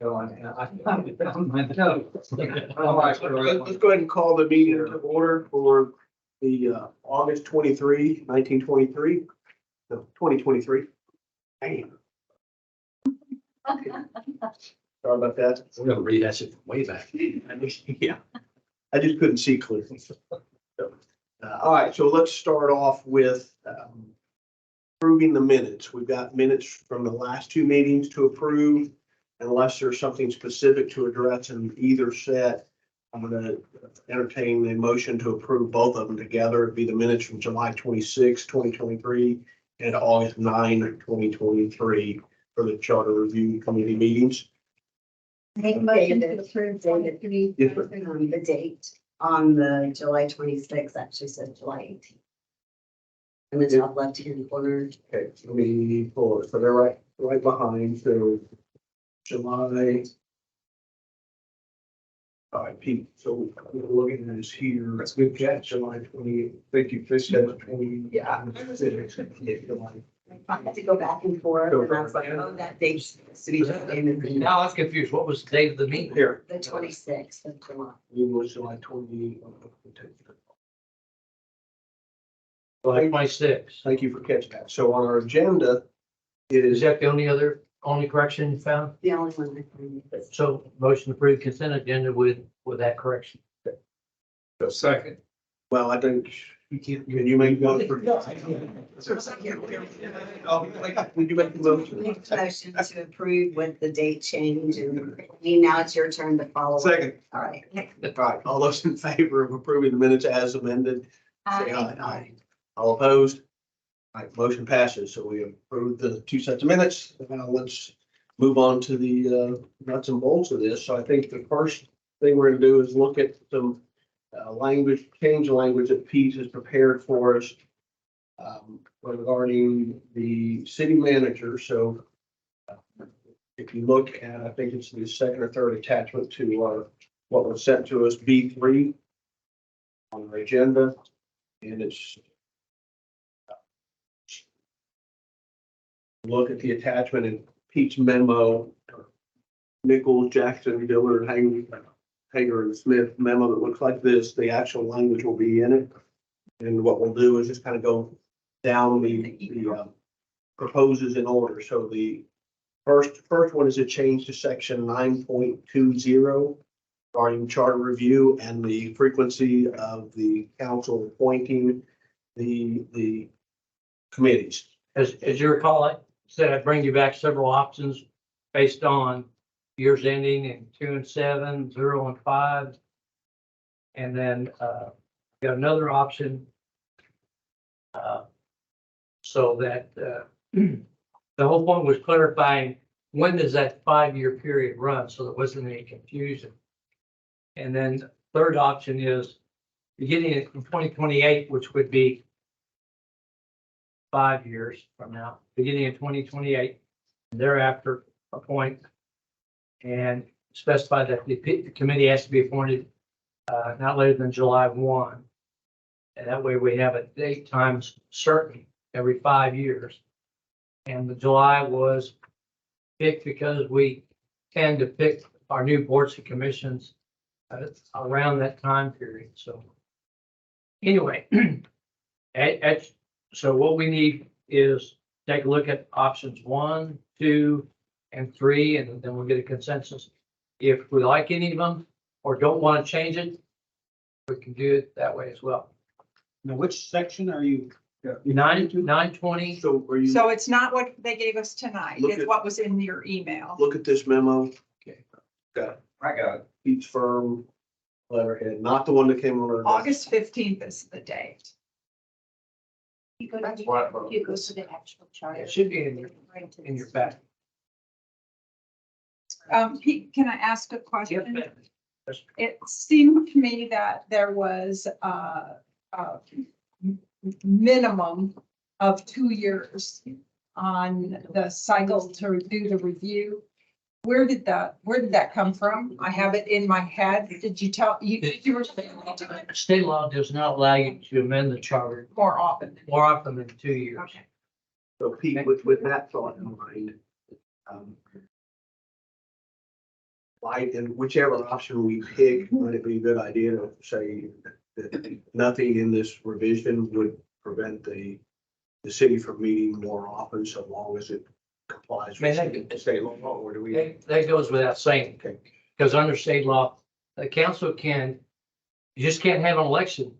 So I found it on my notes. All right, let's go ahead and call the meeting to order for the August 23, 1923. No, 2023. Damn. Sorry about that. We're gonna rehash it from way back. Yeah, I just couldn't see clearly. All right, so let's start off with approving the minutes. We've got minutes from the last two meetings to approve. Unless there's something specific to address in either set, I'm gonna entertain the motion to approve both of them together. It'd be the minutes from July 26, 2023 and August 9, 2023 for the Charter Review Committee meetings. Make a motion to approve the date on the July 26th, actually says July 18th. In the top left-hand corner. Okay, let me pull it. So they're right behind. So July. All right, Pete. So we're looking at this here. That's a good catch. July 20. Thank you. Fish said 20. Yeah. July. I had to go back and forth, and I was like, oh, that date's to be the Now I was confused. What was the date of the meeting? Here. 26th of July. It was July 20. July 26. Thank you for catching that. So on our agenda Is is, that the only correction you found? The only one I found was. So motion to approve consent agenda with that correction. Second. well, I think, can you make one for? Would you make the motion? Make a motion to approve with the date change, and now it's your turn to follow. Second. All right. All right, all those in favor of approving the minutes as amended, say aye. All opposed? All right, motion passes. So we approved the two sets of minutes. Now let's move on to the nuts and bolts of this. So I think the first thing we're gonna do is look at some change language that Pete has prepared for us regarding the city manager. So if you look at, I think it's the second or third attachment to our, what was sent to us, B3 on our agenda, and it's look at the attachment in Pete's memo, Nichols, Jackson, Dillard, Hager, and Smith memo that looks like this. The actual language will be in it. And what we'll do is just kind of go down the proposes in order. So the first one is a change to section 9.20 regarding charter review and the frequency of the council appointing the committees. As you recall, I said I'd bring you back several options based on years ending in 2 and 7, 0 and 5. And then got another option so that the whole point was clarifying when does that 5-year period run, so there wasn't any confusion. And then the third option is beginning in 2028, which would be 5 years from now, beginning in 2028, and thereafter appoint and specify that the committee has to be appointed not later than July 1. And that way we have a date times certain every 5 years. And the July was picked because we tend to pick our new boards and commissions around that time period. So anyway, so what we need is take a look at options 1, 2, and 3, and then we'll get a consensus. If we like any of them or don't want to change it, we can do it that way as well. Now, which section are you? 920. So are you, So it's not what they gave us tonight, Look it's at- what was in your email. look at this memo. Okay. Got I got it. Pete's firm letterhead, not the one that came on our. August 15th is the date. You go to the actual chart. It should be in your back. Pete, can I ask a Yep. question? It seemed to me that there was a minimum of 2 years on the cycle to do the review. Where did that come from? I have it in my head. Did you tell, you were saying we do it State law does not allow you to amend the charter more often? more often than 2 years. Okay. So Pete, with that thought in mind, Right, and whichever option we pick, would it be a good idea to say that nothing in this revision would prevent the city from meeting more often, so long as it complies Man, with that- state law, or do we? That goes without saying, Okay. because under state law, the council can, you just can't have an election.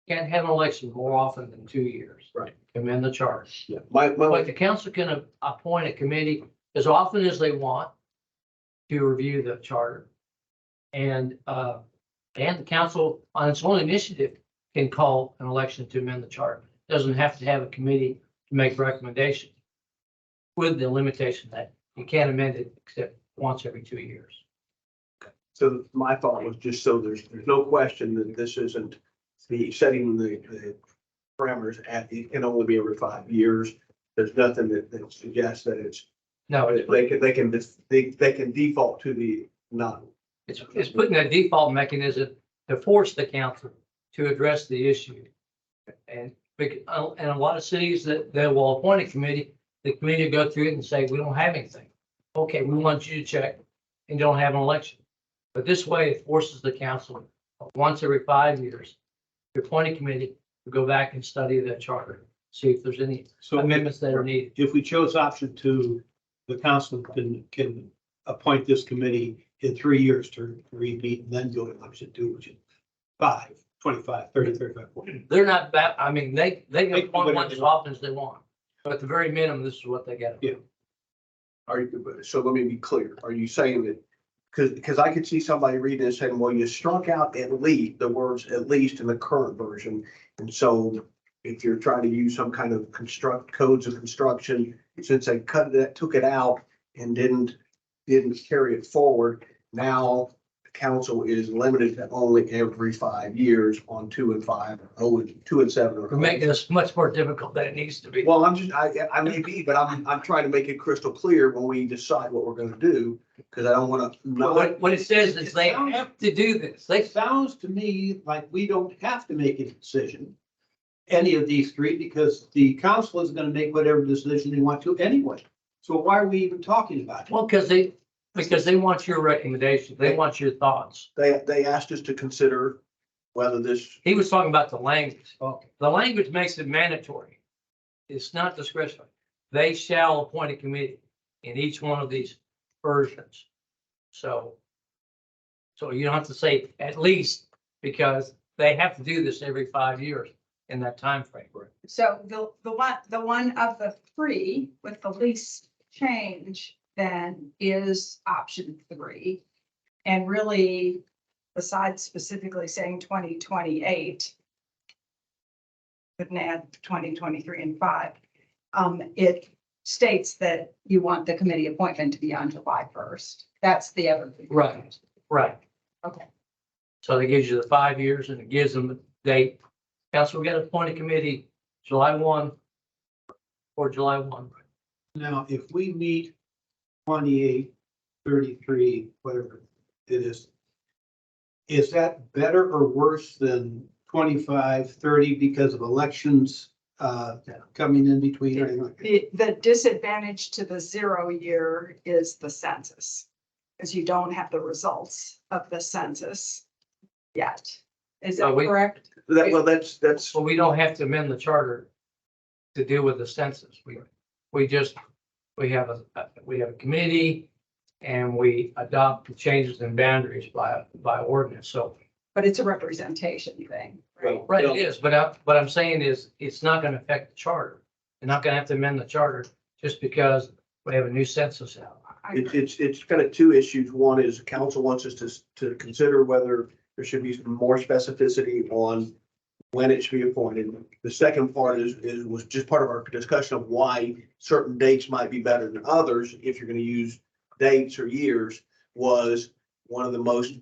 Can't have an election more often than 2 years. Right. Amend the charter. Yeah, But the council can appoint a committee as often as they want to review the charter. And the council on its own initiative can call an election to amend the charter. Doesn't have to have a committee to make recommendations. With the limitation that you can't amend it except once every 2 years. so my thought was just so there's no question that this isn't the setting the parameters at, it can only be every 5 years. There's nothing that suggests that it's, No, they can default to the not. it's putting a default mechanism to force the council to address the issue. And a lot of cities that they will appoint a committee, the committee will go through it and say, we don't have anything. Okay, we want you to check and don't have an election. But this way it forces the council once every 5 years to appoint a committee to go back and study the charter, see if there's any So amendments that are needed. if we chose option 2, the council can appoint this committee in 3 years to repeat and then go to option 2, which is 5, 25, 30, 35, 40. They're not bad. I mean, they can They can do appoint one whatever as they want. often as they want. But at the very minimum, this is what they get. Yeah. Are you, so let me be clear. Are you saying that, because I could see somebody reading this saying, well, you struck out at least, the words at least in the current version. And so if you're trying to use some kind of codes of construction, since they took it out and didn't carry it forward, now the council is limited to only every 5 years on 2 and 5, or 2 and 7. We're making this much more difficult than it needs to be. Well, I may be, but I'm trying to make it crystal clear when we decide what we're gonna do, because I don't wanna not. What it says is they have to do this. They, It sounds to me like we don't have to make a decision, any of these 3, because the council is going to make whatever decision they want to anyway. So why are we even talking about it? well, because they want your recommendation. They want your thoughts. They asked us to consider whether this, He was talking about the language. Okay. The language makes it mandatory. It's not discretionary. They shall appoint a committee in each one of these versions. So you don't have to say at least, because they have to do this every 5 years in that time frame. So the one of the 3 with the least change then is option 3. And really, besides specifically saying 2028, couldn't add 2023 and 5. It states that you want the committee appointment to be on July 1st. That's the other thing. Right. Right. Okay. So it gives you the 5 years and it gives them the date. Council, we got to appoint a committee July 1 or July 1. Now, if we meet 28, 33, whatever it is that better or worse than 25, 30 because of elections coming in between or anything like that? The disadvantage to the 0 year is the census, because you don't have the results of the census yet. Is that we- correct? that's, So we don't have to amend the charter to deal with the census. We have a committee and we adopt the changes in boundaries by ordinance. So, But it's a representation thing, right? right, it is, but what I'm saying is it's not going to affect the charter. They're not going to have to amend the charter just because we have a new census out. I agree. it's kind of 2 issues. One is the council wants us to consider whether there should be some more specificity on when it should be appointed. The second part was just part of our discussion of why certain dates might be better than others. If you're going to use dates or years, was one of the most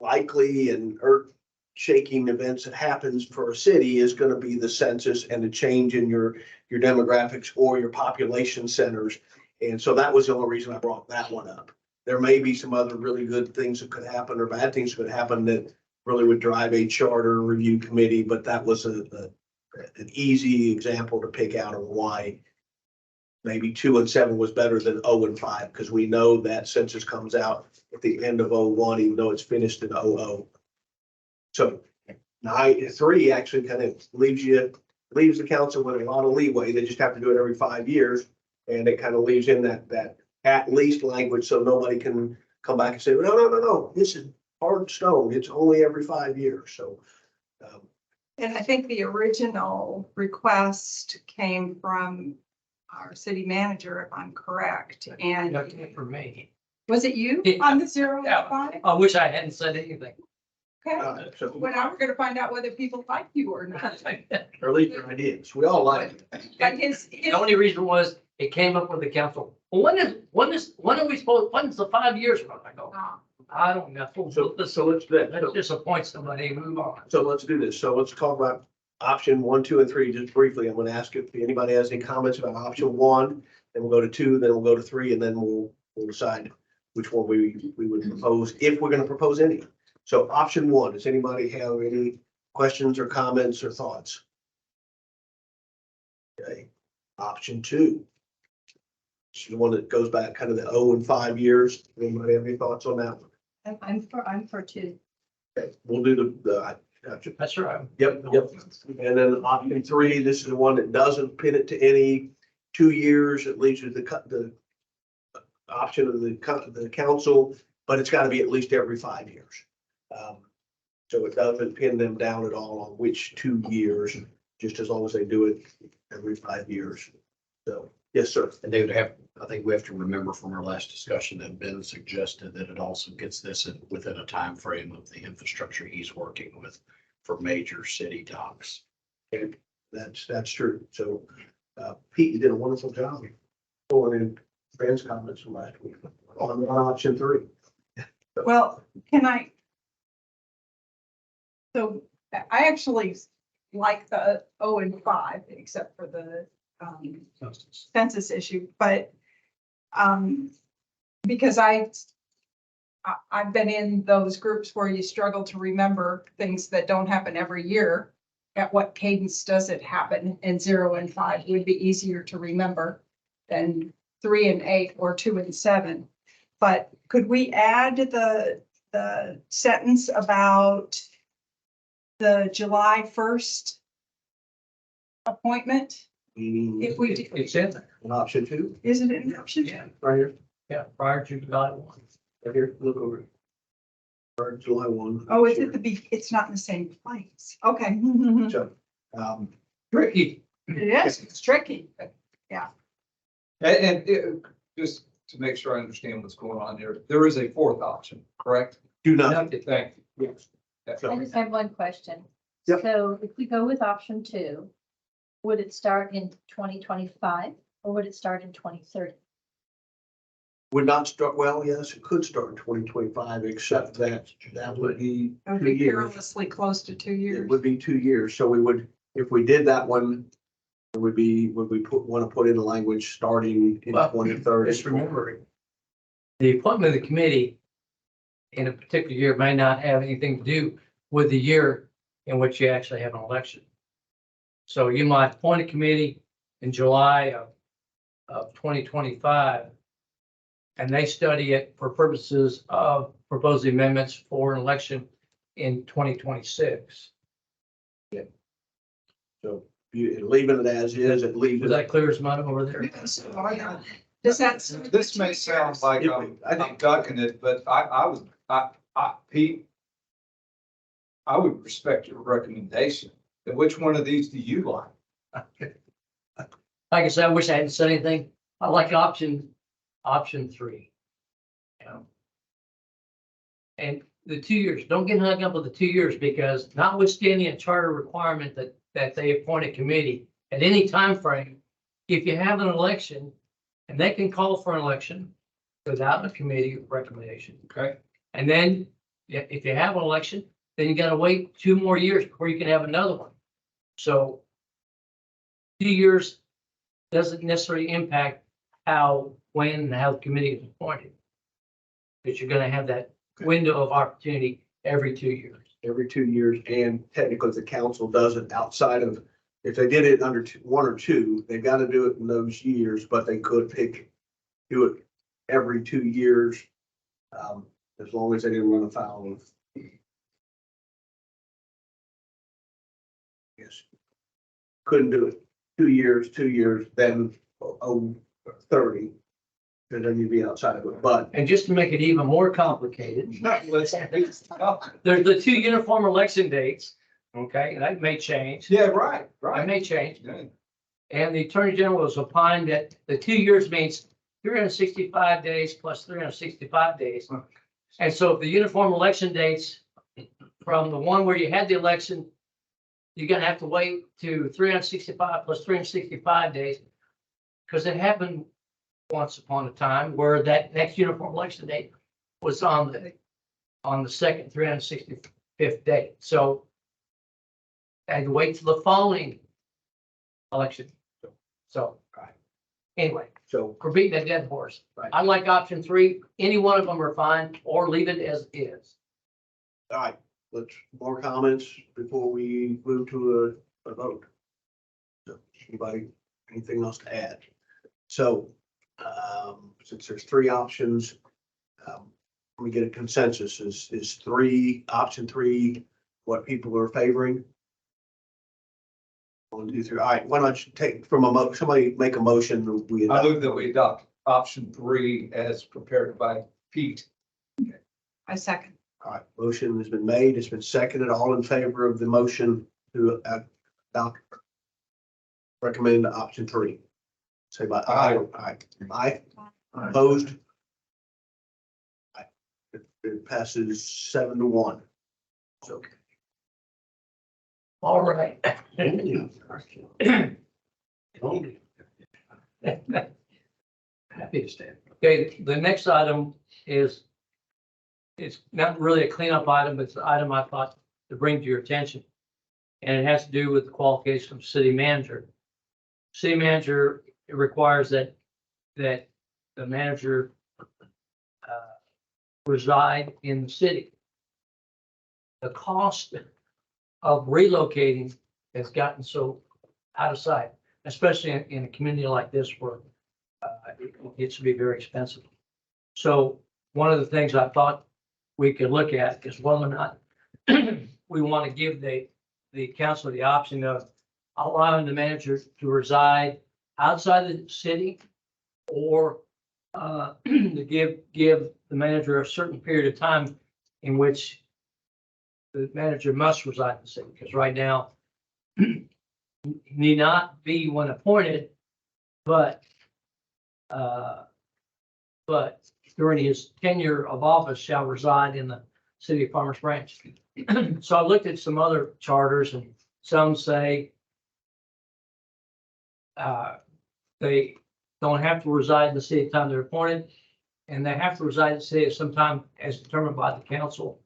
likely and earth-shaking events that happens for a city is going to be the census and the change in your demographics or your population centers. And so that was the only reason I brought that one up. There may be some other really good things that could happen or bad things could happen that really would drive a charter review committee, but that was an easy example to pick out of why maybe 2 and 7 was better than 0 and 5, because we know that census comes out at the end of 01, even though it's finished in 00. So 3 actually kind of leaves the council with a lot of leeway. They just have to do it every 5 years. And it kind of leaves in that at least language, so nobody can come back and say, no, this is hard stone. It's only every 5 years. So, And I think the original request came from our city manager, if I'm correct, and Nothing for me. was it you Yeah. on the 0 and Yeah. 5? I wish I hadn't said anything. Okay, so, well, now we're gonna find out whether people like you or not. or at least their ideas. We all like it. But The only reason was it came up with the council. Well, when are we supposed, when's the 5 years from? I go, I don't know. So let's do that. Let's disappoint somebody and move on. So let's do this. So let's talk about option 1, 2, and 3, just briefly. I'm going to ask if anybody has any comments about option 1, then we'll go to 2, then we'll go to 3, and then we'll decide which one we would propose, if we're going to propose any. So option 1, does anybody have any questions or comments or thoughts? Okay, option 2. It's the one that goes back kind of the 0 and 5 years. Anybody have any thoughts on that one? I'm for 2. Okay, we'll do gotcha. That's right. Yep. And then option 3, this is the one that doesn't pin it to any 2 years. It leaves you the option of the council, but it's got to be at least every 5 years. So it doesn't pin them down at all on which 2 years, just as long as they do it every 5 years. So, yes, sir. And they would have, I think we have to remember from our last discussion that Ben suggested that it also gets this within a time frame of the infrastructure he's working with for major city docks. That's true. So, Pete, you did a wonderful job pulling in Ben's comments from last week on option 3. Well, so I actually like the 0 and 5, except for the census issue, but because I've been in those groups where you struggle to remember things that don't happen every year. At what cadence does it happen? And 0 and 5 would be easier to remember than 3 and 8 or 2 and 7. But could we add the sentence about the July 1st appointment? If we do, It's in there. An option 2, is it an option? Yeah, right here, yeah, prior to July 1. right here, look over it. Or July 1. Oh, it's at it's not in the same place. Okay. So, Tricky. Yes, it's tricky, but Just to make sure I understand what's going on here, there is a 4th option, correct? do not, Nothing. Thank you. yes. I just have one question. Yep. So if we go with option 2, would it start in 2025 or would it start in 2030? Would not start, well, yes, it could start in 2025, except that would be it would 2 be years. perilously close to 2 It years. would be 2 years. So we would, if we did that one, it would be, would we want to put in the language starting in Well, 2030? Just remember, the appointment of the committee in a particular year may not have anything to do with the year in which you actually have an election. So you might appoint a committee in July of 2025, and they study it for purposes of proposing amendments for an election in 2026. So you leaving it as is, it leaves Was it. that clear as mud over there? Does that? This may sound like I'm ducking it, but Pete, I would respect your recommendation. And which one of these do you like? Like I said, I wish I hadn't said anything. I like option 3. You know? And the 2 years, don't get hung up with the 2 years, because notwithstanding a charter requirement that they appoint a committee at any time frame, if you have an election, and they can call for an election without a committee recommendation. Okay. And then if you have an election, then you gotta wait 2 more years before you can have another one. So 2 years doesn't necessarily impact when and how the committee is appointed. But you're gonna have that window of opportunity every 2 years. Every 2 years, and technically the council does it outside of if they did it under 1 or 2, they've got to do it in those years, but they could do it every 2 years. As long as they didn't run afoul of. Yes. Couldn't do it 2 years, then 30. And then you'd be outside of it, but And just to make it even more complicated, Let's- there's the 2 uniform election dates, okay, that may change. Yeah, right, That right. may change. Yeah. And the Attorney General was opined that the 2 years means 365 days plus 365 days. And so if the uniform election dates from the one where you had the election, you're gonna have to wait to 365 plus 365 days. Because it happened once upon a time where that next uniform election date was on the second 365th day. So I had to wait till the following election. So, anyway, so, we're beating a dead horse. Right. I like option 3. Any one of them are fine, or leave it as is. all right, more comments before we move to a vote. So, anybody, anything else to add? So, since there's 3 options, let me get a consensus. Is option 3 what people are favoring? 1, 2, 3. All right, why don't you take from somebody make a motion? We I adopt. move that we adopt option 3 as prepared by Pete. I second. All right, motion has been made. It's been seconded. All in favor of the motion to adopt, recommend option 3. Say by aye. Aye. Aye. Opposed? Aye. It passes 7-1. So. All right. Happy to stand. Okay, the next item is, it's not really a cleanup item, but it's an item I thought to bring to your attention. And it has to do with the qualification of city manager. City manager, it requires that the manager reside in the city. The cost of relocating has gotten so out of sight, especially in a community like this where it gets to be very expensive. So one of the things I thought we could look at is whether or not we want to give the council the option of allowing the manager to reside outside the city, or to give the manager a certain period of time in which the manager must reside in the city. Because right now, need not be when appointed, but during his tenure of office shall reside in the city of Farmers Branch. So I looked at some other charters, and some say they don't have to reside in the city at the time they're appointed, and they have to reside in the city at some time as determined by the council.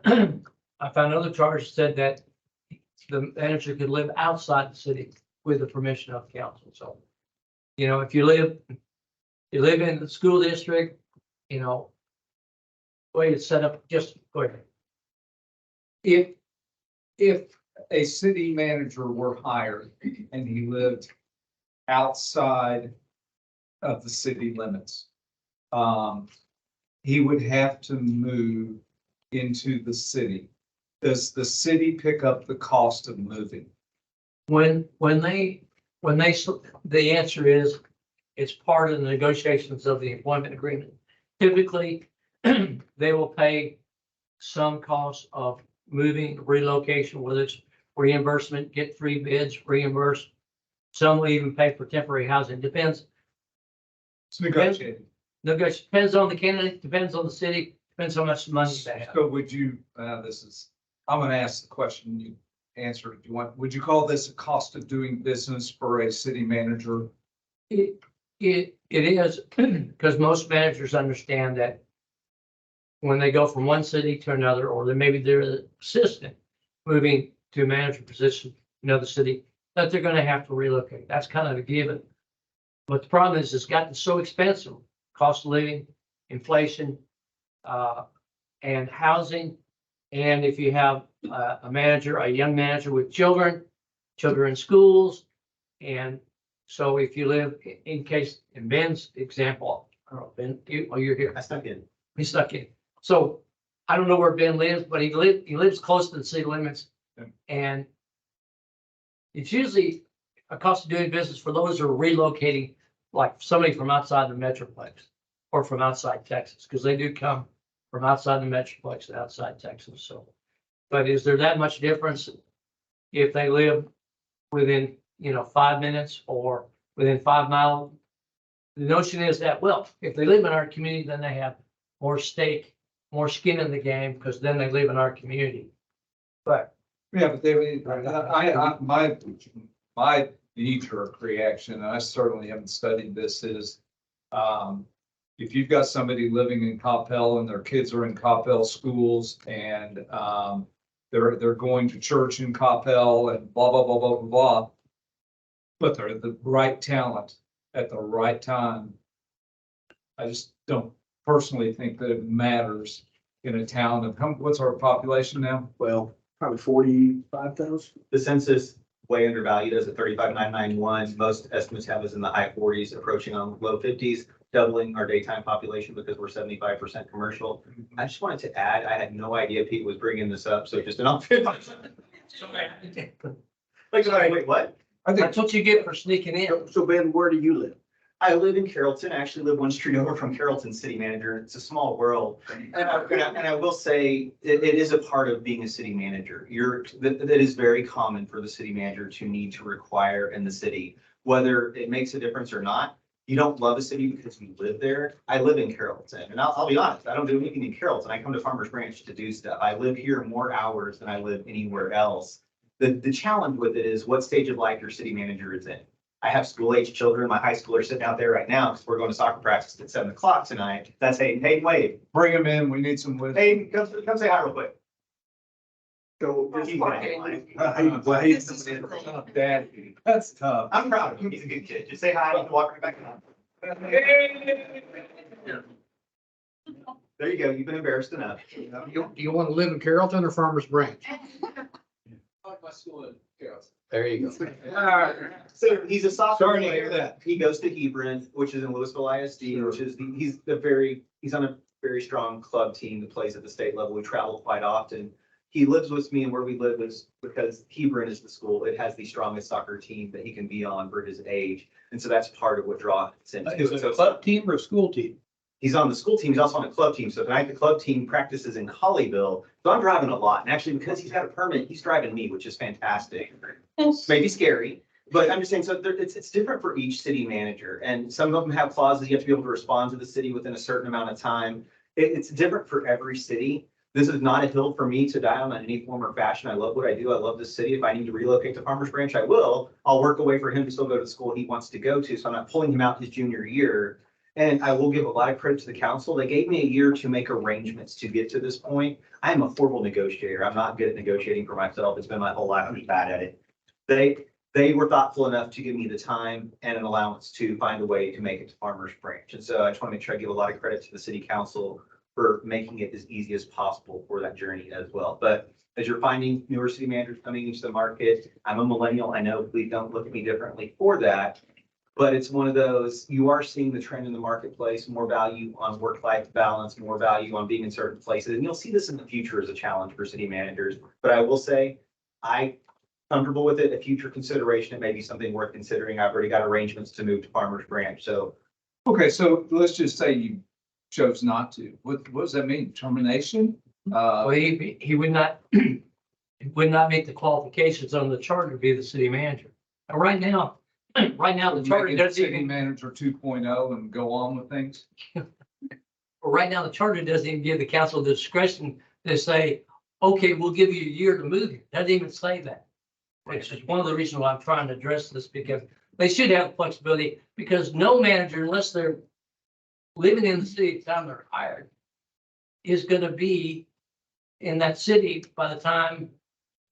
I found other charters that said that the manager could live outside the city with the permission of council. So, you know, if you live in the school district, you know, way it's set up, just go ahead. If a city manager were hired and he lived outside of the city limits, he would have to move into the city. Does the city pick up the cost of moving? The answer is, it's part of the negotiations of the employment agreement. Typically, they will pay some cost of moving, relocation, whether it's reimbursement, get 3 bids, reimbursed. Some will even pay for temporary housing. Depends. It's negotiated. Depends on the candidate, depends on the city, depends how much money they have. So would you, I'm gonna ask the question, you answer it if you want. Would you call this a cost of doing business for a city manager? It is, because most managers understand that when they go from one city to another, or then maybe they're the assistant moving to a manager position in another city, that they're gonna have to relocate. That's kind of a given. But the problem is, it's gotten so expensive, cost of living, inflation, and housing. And if you have a young manager with children, children in schools. And so if you live, in case, in Ben's example, I don't know, Ben, you're here. I stuck in. He's stuck in. So I don't know where Ben lives, but he lives close to the city limits. Yeah. And it's usually a cost of doing business for those who are relocating, like somebody from outside the Metroplex or from outside Texas, because they do come from outside the Metroplex to outside Texas. So, but is there that much difference if they live within, 5 minutes or within 5 miles? The notion is that, well, if they live in our community, then they have more stake, more skin in the game, because then they live in our community. But Yeah, but my knee-jerk reaction, and I certainly haven't studied this, is if you've got somebody living in Coppell and their kids are in Coppell schools and they're going to church in Coppell and blah, blah, blah, blah, blah, blah, but they're the right talent at the right time. I just don't personally think that it matters in a town of, what's our population now? Well, probably 45,000. The census way undervalued us at 35,991. Most estimates have us in the high 40s, approaching on low 50s, doubling our daytime population because we're 75% commercial. I just wanted to add, I had no idea Pete was bringing this up, so just an outfit. Like, sorry, wait, what? that's what you get for sneaking in. So Ben, where do you live? I live in Carrollton. I actually live one street over from Carrollton city manager. It's a small world. And I will say, it is a part of being a city manager. That is very common for the city manager to need to require in the city, whether it makes a difference or not. You don't love a city because you live there. I live in Carrollton, and I'll be honest, I don't do anything in Carrollton. I come to Farmers Branch to do stuff. I live here more hours than I live anywhere else. The challenge with it is what stage of life your city manager is in. I have school-age children. My high school are sitting out there right now because we're going to soccer practice at 7 o'clock tonight. That's Hayden Wade. Bring them in. We need some wisdom. Hayden, come say hi real quick. So He's gonna- Dad, that's tough. I'm proud of him. He's a good kid. Just say hi and walk right back up. There you go. You've been embarrassed enough. You want to live in Carrollton or Farmers Branch? There you go. So he's a sophomore Sorry to hear player. that. He goes to Hebron, which is in Louisville ISD, which is, he's on a very strong club team that plays at the state level. We travel quite often. He lives with me, and where we live is because Hebron is the school. It has the strongest soccer team that he can be on for his age. And so that's part of what draws him to Is it. it So a club team or a school team? he's on the school team. He's also on the club team. So tonight the club team practices in Hollyville. So I'm driving a lot. And actually, because he's got a permit, he's driving me, which is fantastic. Maybe scary, but I'm just saying, so it's different for each city manager. And some of them have clauses. You have to be able to respond to the city within a certain amount of time. It's different for every city. This is not a hill for me to die on in any form or fashion. I love what I do. I love this city. If I need to relocate to Farmers Branch, I will. I'll work a way for him to still go to the school he wants to go to. So I'm not pulling him out his junior year. And I will give a lot of credit to the council. They gave me a year to make arrangements to get to this point. I am a horrible negotiator. I'm not good at negotiating for myself. It's been my whole life. I'm just bad at it. They were thoughtful enough to give me the time and an allowance to find a way to make it to Farmers Branch. And so I just want to make sure I give a lot of credit to the city council for making it as easy as possible for that journey as well. But as you're finding newer city managers coming into the market, I'm a millennial. I know, please don't look at me differently for that. But it's one of those, you are seeing the trend in the marketplace, more value on work-life balance, more value on being in certain places. And you'll see this in the future as a challenge for city managers. But I will say, I'm comfortable with it. A future consideration, it may be something worth considering. I've already got arrangements to move to Farmers Branch. So Okay, so let's just say you chose not to. What does that mean? Termination? Well, he would not, he would not meet the qualifications on the charter to be the city manager. And right now, the charter Make it doesn't City even, manager 2.0 and go on with things? right now, the charter doesn't even give the council the discretion to say, okay, we'll give you a year to move it. Doesn't even say that. Which is one of the reasons why I'm trying to address this, because they should have flexibility, because no manager, unless they're living in the city at the time they're hired, is gonna be in that city by the time,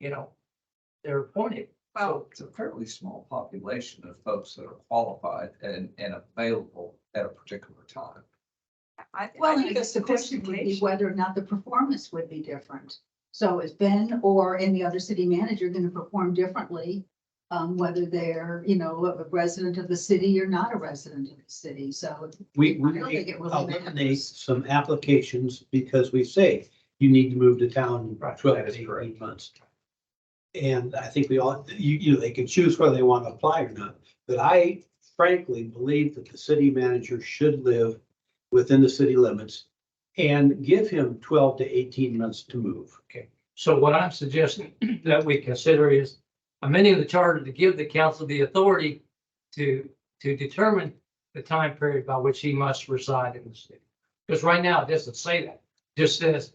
they're appointed. Well, it's a fairly small population of folks that are qualified and available at a particular time. Well, I guess the question would be whether or not the performance would be different. So is Ben or any other city manager going to perform differently whether they're, you know, a resident of the city or not a resident of the city. So We I don't think it really eliminate matters. some applications because we say you need to move to town in Right, 12 that is to 18 correct. months. And I think we all, you know, they can choose whether they want to apply or not. But I frankly believe that the city manager should live within the city limits and give him 12 to 18 months to move. So what I'm suggesting that we consider is amending the charter to give the council the authority to determine the time period by which he must reside in the city. Because right now, it doesn't say that. It just says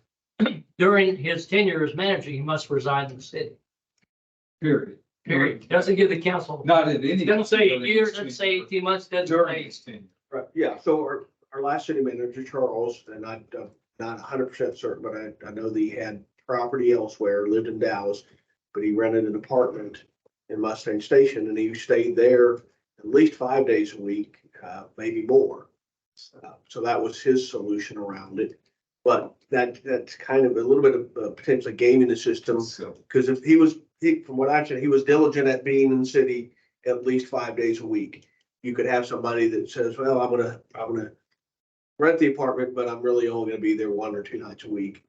during his tenure as manager, he must reside in the city, Period. period. It doesn't give the council, Not at any. it doesn't say a year, it doesn't say 18 months, it doesn't During say. his tenure. Right, yeah, so our last city manager, Charles, and I'm not 100% certain, but I know that he had property elsewhere, lived in Dallas, but he rented an apartment in Mustang Station, and he stayed there at least 5 days a week, maybe more. So that was his solution around it. But that's kind of a little bit of potentially gaming the system, So, because if from what I said, he was diligent at being in the city at least 5 days a week. You could have somebody that says, well, I'm gonna rent the apartment, but I'm really only gonna be there 1 or 2 nights a week.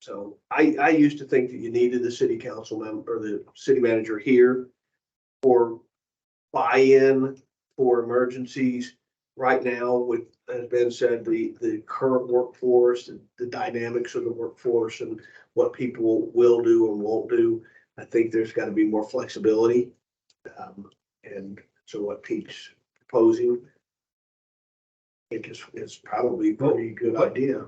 So I used to think that you needed the city council member or the city manager here for buy-in for emergencies. Right now, with, as Ben said, the current workforce, the dynamics of the workforce and what people will do and won't do, I think there's got to be more flexibility. And so what Pete's proposing, I think is probably a pretty good idea.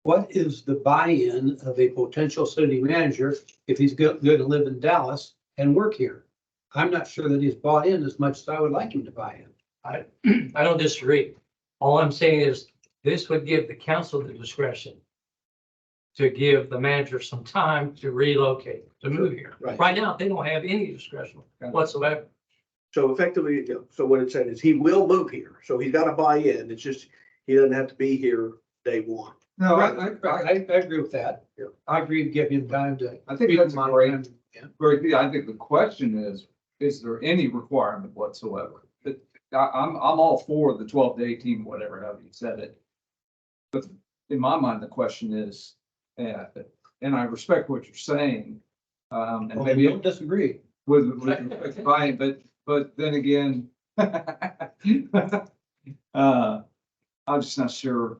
What is the buy-in of a potential city manager if he's going to live in Dallas and work here? I'm not sure that he's bought in as much as I would like him to buy in. I don't disagree. All I'm saying is this would give the council the discretion to give the manager some time to relocate, to move here. Right. Right now, they don't have any discretion whatsoever. So effectively, you know, so what it said is he will move here. So he's got to buy in. It's just, he doesn't have to be here day one. no, I agree with that. Yeah. I agree to give him time to. I think that's my great. time. Yeah. Great. I think the question is there any requirement whatsoever? But I'm all for the 12 to 18, whatever, however you said it. But in my mind, the question is, and I respect what you're saying. And Well, maybe don't disagree. with buying, but then again, I'm just not sure.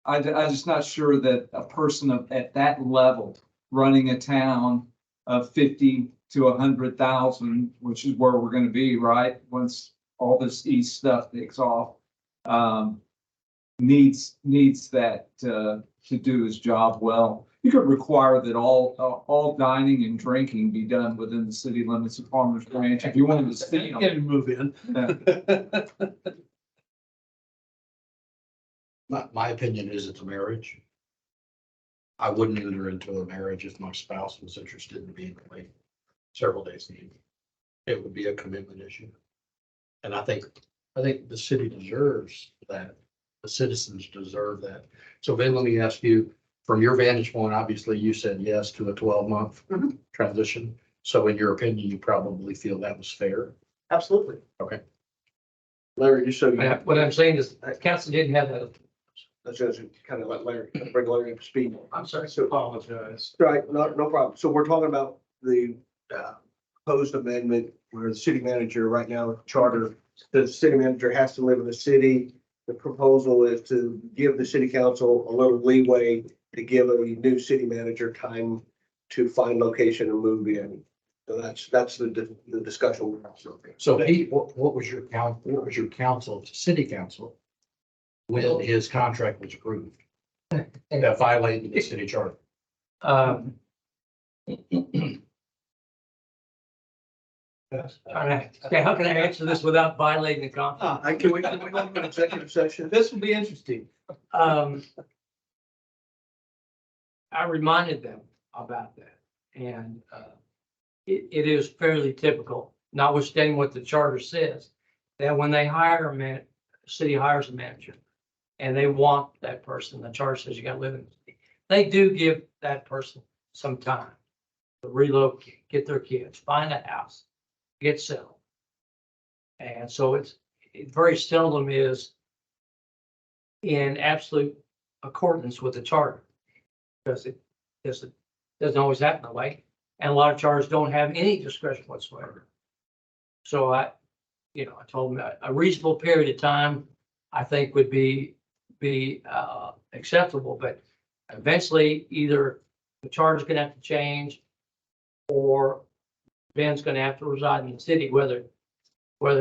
I'm just not sure that a person at that level running a town of 50 to 100,000, which is where we're going to be, right? Once all this east stuff takes off, needs that to do his job well. You could require that all dining and drinking be done within the city limits of Farmers Branch if you wanted to see them. Get him to move in. My opinion is it's a marriage. I wouldn't enter into a marriage if my spouse was interested in being away several days a week. It would be a commitment issue. And I think the city deserves that. The citizens deserve that. So Ben, let me ask you, from your vantage point, obviously you said yes to a 12-month Mhm. transition. So in your opinion, you probably feel that was fair. Absolutely. Okay. Larry, just so you. What I'm saying is, council didn't have that. That's just kind of let Larry, bring Larry up to speed. I'm sorry. So, Apologize. right, no problem. So we're talking about the proposed amendment where the city manager right now, charter, the city manager has to live in the city. The proposal is to give the city council a little leeway to give a new city manager time to find location and move in. So that's the discussion. we're also having. So Pete, what was your council, city council, when his contract was approved? That violated the city charter. Okay, how can I answer this without violating the contract? Can we go to an executive session? This will be interesting. I reminded them about that, and it is fairly typical, notwithstanding what the charter says, that when they hire city hires a manager, and they want that person, the charter says you gotta live in the city, they do give that person some time. relocate, get their kids, find a house, get settled. And so it very seldom is in absolute accordance with the charter. Because it doesn't always happen that way. And a lot of charters don't have any discretion whatsoever. So I told them a reasonable period of time, I think would be acceptable, but eventually either the charter's gonna have to change or Ben's gonna have to reside in the city, whether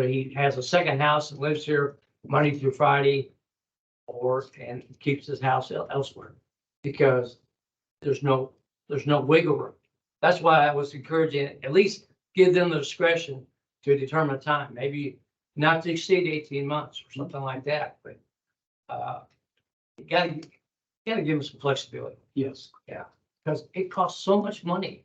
he has a second house and lives here Monday through Friday and keeps his house elsewhere, because there's no wiggle room. That's why I was encouraging, at least give them the discretion to determine a time, maybe not to exceed 18 months or something like that, but you gotta give them some flexibility. Yes. Because it costs so much money.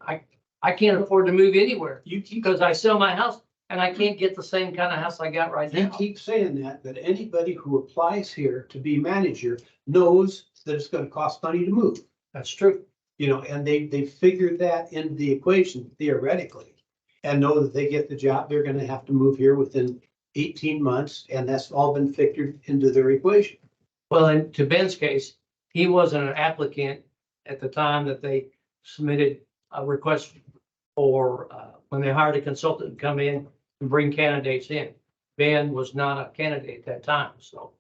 I can't afford to move anywhere because I sell my house and I can't get the same kind of house I got right You now. keep saying that anybody who applies here to be manager knows that it's gonna cost money to move. That's true. And they figured that into the equation theoretically. And know that they get the job, they're gonna have to move here within 18 months, and that's all been figured into their equation. Well, and to Ben's case, he wasn't an applicant at the time that they submitted a request for, when they hired a consultant to come in and bring candidates in. Ben was not a candidate at that time, so.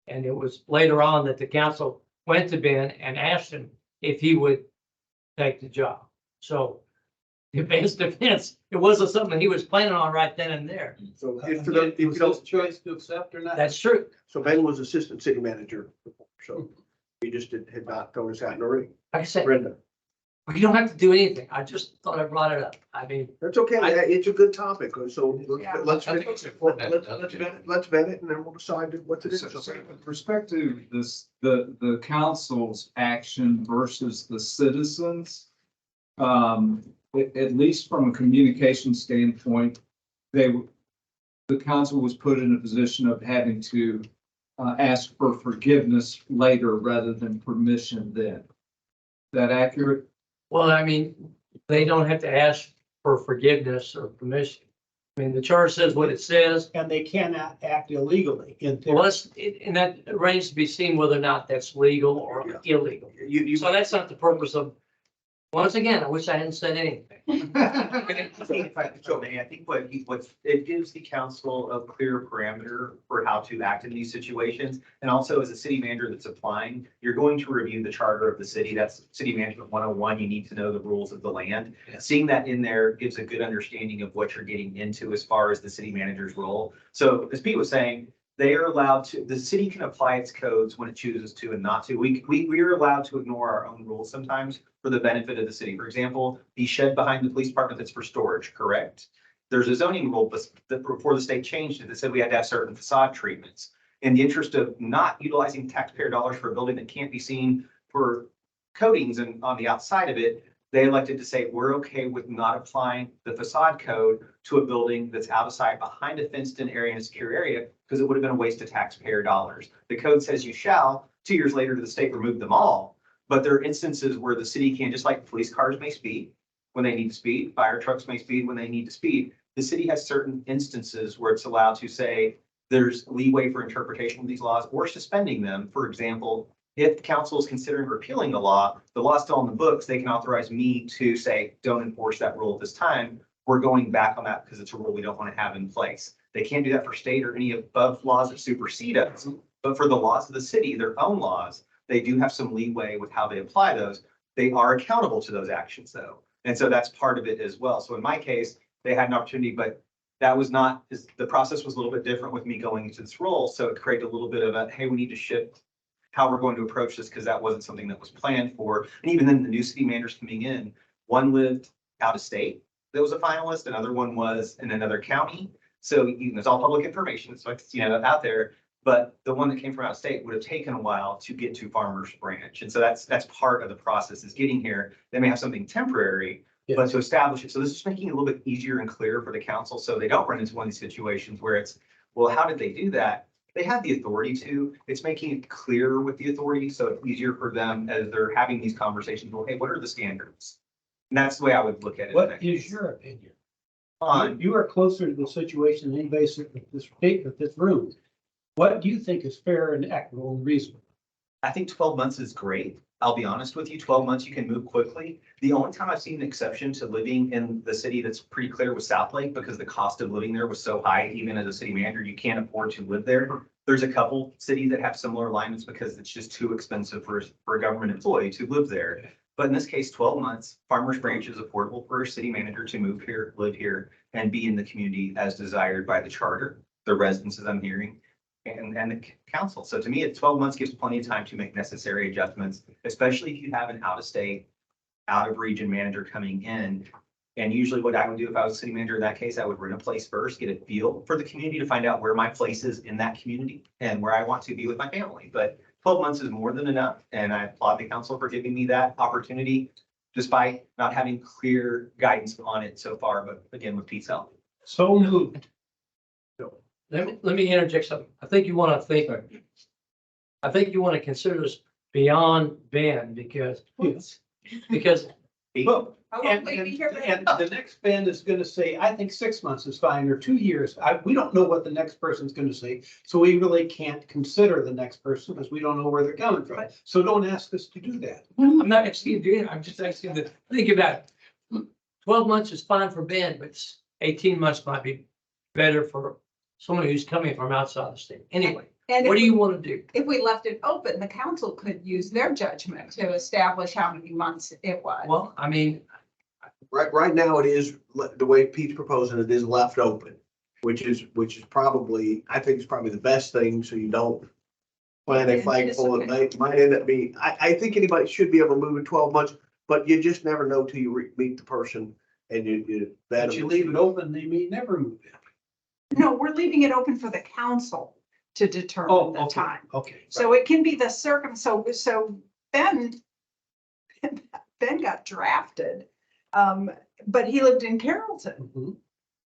And it was later on that the council went to Ben and asked him if he would take the job. So in Ben's defense, it wasn't something he was planning on right then and there. So It if you was don't, his choice to accept or not. That's true. so Ben was assistant city manager before, so he just had not thrown his hat in the ring. Like I said, Brenda, we don't have to do anything. I just thought I brought it up. I mean, that's okay. It's a good topic. So Yeah. let's I think it's important that it does change. let's vet it and then we'll decide what to do. So with respect to this, the council's action versus the citizens, at least from a communication standpoint, the council was put in a position of having to ask for forgiveness later rather than permission then. Is that accurate? well, I mean, they don't have to ask for forgiveness or permission. I mean, the charter says what it says. And they cannot act illegally in Well, theory. and that remains to be seen whether or not that's legal or illegal. You, So that's not the purpose of, once again, I wish I hadn't said anything. If I may, I think it gives the council a clear parameter for how to act in these situations. And also as a city manager that's applying, you're going to review the charter of the city. That's city management 101. You need to know the rules of the land. Seeing that in there gives a good understanding of what you're getting into as far as the city manager's role. So as Pete was saying, they are allowed to, the city can apply its codes when it chooses to and not to. We are allowed to ignore our own rules sometimes for the benefit of the city. For example, the shed behind the police department that's for storage, correct? There's a zoning rule before the state changed it that said we had to have certain facade treatments. In the interest of not utilizing taxpayer dollars for a building that can't be seen for coatings and on the outside of it, they elected to say, we're okay with not applying the facade code to a building that's out of sight behind a fenced in area and a secure area, because it would have been a waste of taxpayer dollars. The code says you shall. 2 years later, the state removed them all. But there are instances where the city can, just like police cars may speed when they need to speed, fire trucks may speed when they need to speed. The city has certain instances where it's allowed to say there's leeway for interpretation of these laws or suspending them. For example, if the council is considering repealing the law is still in the books, they can authorize me to say, don't enforce that rule at this time. We're going back on that because it's a rule we don't want to have in place. They can't do that for state or any above laws that supersede us. But for the laws of the city, their own laws, they do have some leeway with how they apply those. They are accountable to those actions though. And so that's part of it as well. So in my case, they had an opportunity, but that was not, the process was a little bit different with me going into this role. So it created a little bit of a, hey, we need to shift how we're going to approach this because that wasn't something that was planned for. And even then the new city managers coming in, one lived out of state that was a finalist, another one was in another county. So it's all public information, so it's out there. But the one that came from out of state would have taken a while to get to Farmers Branch. And so that's part of the process is getting here. They may have something temporary, but to establish it. So this is making it a little bit easier and clearer for the council so they don't run into one of these situations where it's, well, how did they do that? They have the authority to. It's making it clearer with the authority, so it's easier for them as they're having these conversations. Well, hey, what are the standards? And that's the way I would look at it. What is your opinion? You are closer to the situation than anybody sitting at this room. What do you think is fair and equitable and reasonable? I think 12 months is great. I'll be honest with you, 12 months, you can move quickly. The only time I've seen an exception to living in the city that's pretty clear was South Lake because the cost of living there was so high, even as a city manager, you can't afford to live there. There's a couple cities that have similar alignments because it's just too expensive for a government employee to live there. But in this case, 12 months, Farmers Branch is affordable for a city manager to move here, live here, and be in the community as desired by the charter, the residences I'm hearing, and the council. So to me, 12 months gives plenty of time to make necessary adjustments, especially if you have an out-of-state, out-of-region manager coming in. And usually what I would do if I was city manager in that case, I would rent a place first, get a feel for the community to find out where my place is in that community and where I want to be with my family. But 12 months is more than enough. And I applaud the council for giving me that opportunity, despite not having clear guidance on it so far, but again, with Pete's help. So moved. Let me interject something. I think you want to consider this beyond Ben because Well, How long and, will you be here? and the next band is gonna say, I think 6 months is fine, or 2 years. We don't know what the next person's gonna say. So we really can't consider the next person because we don't know where they're coming from. So don't ask us to do that. I'm not asking you to do it. I'm just asking you to think about it. 12 months is fine for Ben, but 18 months might be better for someone who's coming from outside the state. Anyway, And what do if you want to do? we left it open, the council could use their judgment to establish how many months it was. Well, I mean, Right now, it is, the way Pete's proposing it is left open, which is probably, I think it's probably the best thing, so you don't plant a flagpole. It might end up being, I think anybody should be able to move in 12 months, but you just never know till you meet the person and But you leave it open, they may never move in. No, we're leaving it open for the council to determine the time. Okay. So it can be the so Ben got drafted, but he lived in Carrollton, Mhm.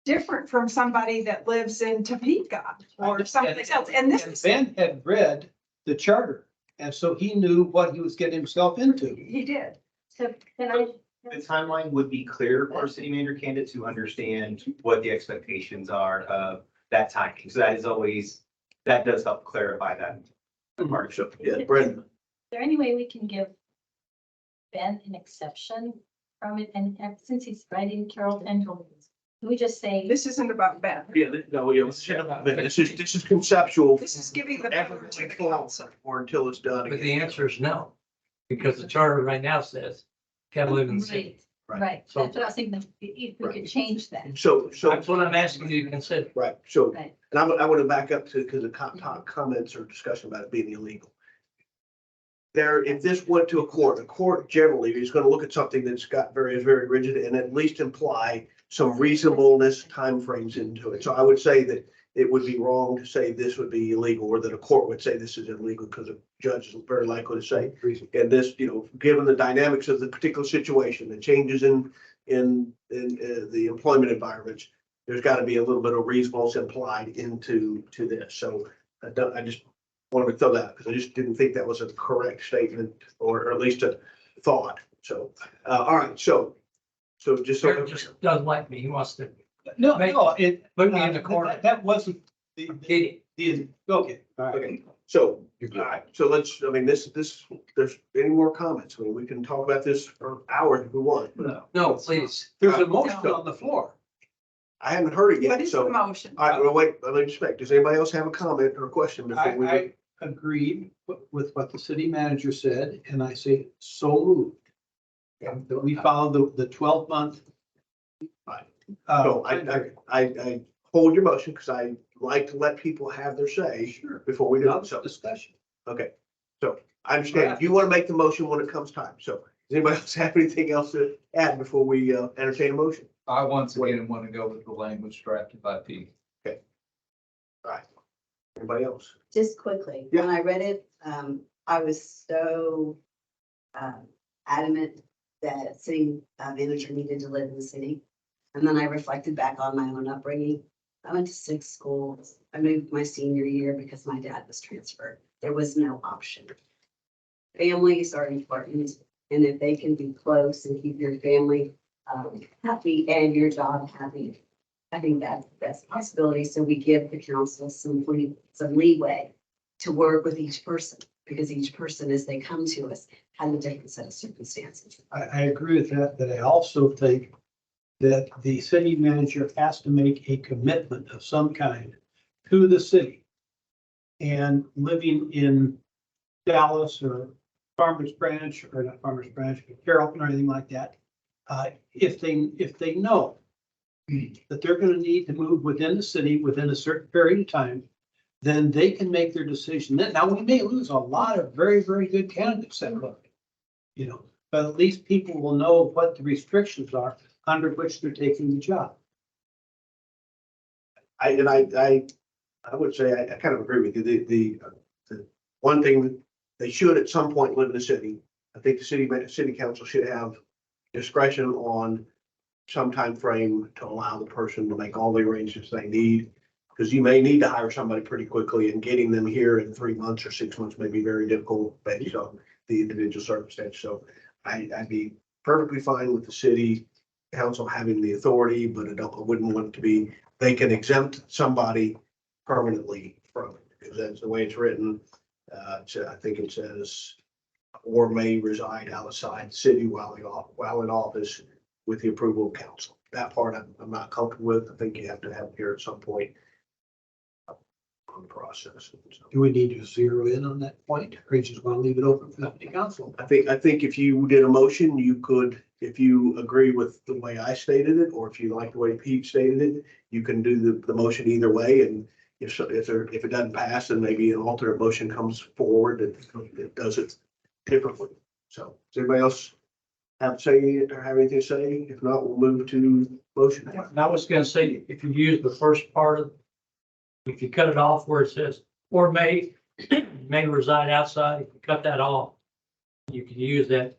different from somebody that lives in Topeka or someplace else. And this is, Ben had read the charter, and so he knew what he was getting himself into. he did. So can I? The timeline would be clear for a city manager candidate to understand what the expectations are of that timing. So that is always, that does help clarify that part. So, yeah, Brenda. Is there any way we can give Ben an exception from it? And since he's right in Carrollton, can we just say, This isn't about Ben. Yeah, no, yeah, this is conceptual. This is giving the power to the council. Or until it's done. but the answer is no, because the charter right now says can live in the city. right, So- that's what I was thinking, if we could change that. So, That's what I'm asking you to consider. right, so, Right. and I want to back up to, because the comments or discussion about it being illegal. If this went to a court generally is going to look at something that's got very rigid and at least imply some reasonableness timeframes into it. So I would say that it would be wrong to say this would be illegal, or that a court would say this is illegal, because a judge is very likely to say, and this, given the dynamics of the particular situation, the changes in the employment environments, there's got to be a little bit of reasonableness implied into this. So I just wanted to throw that, because I just didn't think that was a correct statement, or at least a thought. So, all right, so just so. Eric just doesn't like me. He wants to No, Make- no, it. put me in the corner. That wasn't the, get it. okay, all right. Okay, so, all right, so let's, there's any more comments? I mean, we can talk about this for hours if we want. No, please. There's a motion on the floor. I haven't heard it What yet, is the so. motion? All right, well, wait, let me expect. Does anybody else have a comment or a question before we? I agreed with what the city manager said, and I say, so moved. And that we follow the 12-month. So I hold your motion, because I like to let people have their say Sure. before we do it. So, Discussion. okay. So I understand. You want to make the motion when it comes time. So does anybody else have anything else to add before we entertain a motion? I once again want to go with the language drafted by Pete. All right. Anybody else? Just quickly, Yeah. when I read it, I was so adamant that city manager needed to live in the city. And then I reflected back on my own upbringing. I went to 6 schools. I moved my senior year because my dad was transferred. There was no option. Families are important. And if they can be close and keep your family happy and your job happy, I think that's the best possibility. So we give the council some leeway to work with each person, because each person, as they come to us, has a different set of circumstances. I agree with that, but I also think that the city manager has to make a commitment of some kind to the city. And living in Dallas or Farmers Branch, or not Farmers Branch, but Carrollton or anything like that, if they know that they're gonna need to move within the city within a certain period of time, then they can make their decision. Now, we may lose a lot of very, very good candidates that look, but at least people will know what the restrictions are under which they're taking the job. I would say, I kind of agree with you. The one thing, they should at some point live in the city. I think the city council should have discretion on some time frame to allow the person to make all the arrangements they need. Because you may need to hire somebody pretty quickly, and getting them here in 3 months or 6 months may be very difficult based on the individual circumstance. So I'd be perfectly fine with the city council having the authority, but I wouldn't want it to be, they can exempt somebody permanently from it, because that's the way it's written. I think it says, or may reside outside the city while in office with the approval of council. That part I'm not comfortable with. I think you have to have it here at some point on the process. So Do we need to zero in on that point, or you just want to leave it open for the city council? I think if you did a motion, you could, if you agree with the way I stated it, or if you like the way Pete stated it, you can do the motion either way. And if it doesn't pass, then maybe an alternate motion comes forward that does it differently. So does anybody else have to say or have anything to say? If not, we'll move to motion. And I was gonna say, if you use the first part of, if you cut it off where it says, or may reside outside, if you cut that off, you can use that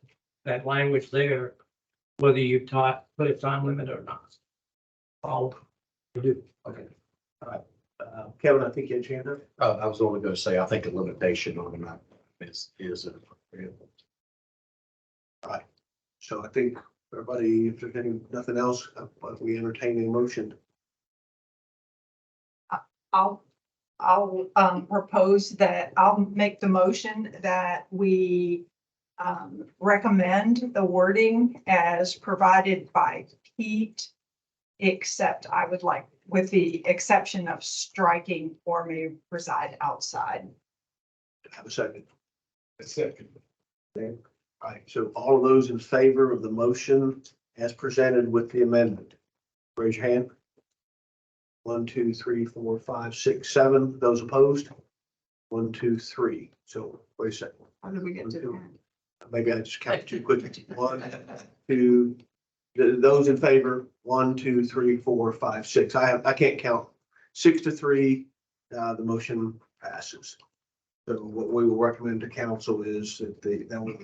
language there, whether you put a time limit or not. All you do. Okay. All right. Kevin, I think you had your hand up. I was only gonna say, I think a limitation on that is appropriate. So I think everybody, if there's nothing else, we entertain a motion. I'll propose that, I'll make the motion that we recommend the wording as provided by Pete, except I would like, with the exception of striking or may reside outside. Have a second. A second. Okay. All right, so all of those in favor of the motion as presented with the amendment, raise your hand. 1, 2, 3, 4, 5, 6, 7. Those opposed? 1, 2, 3. So wait a second. How did we get to that? Maybe I just counted too quickly. 1, 2. Those in favor, 1, 2, 3, 4, 5, 6. I can't count. 6 to 3, the motion passes. So what we will recommend to council is that that will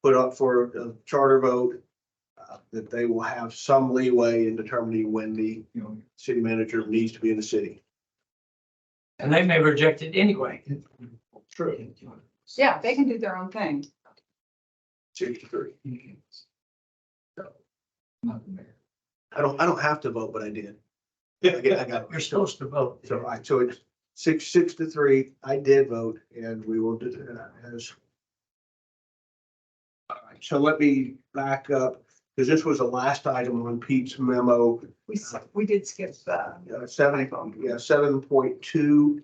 put up for a charter vote, that they will have some leeway in determining when the city manager needs to be in the city. And they may reject it anyway. True. Yeah, they can do their own thing. 6 to 3. Not the mayor. I don't have to vote, but I did. I got You're supposed to vote. So, all right, so it's 6 to 3. I did vote, and we will do that as. All right, so let me back up, because this was the last item on Pete's memo. We did skip the. 7.2,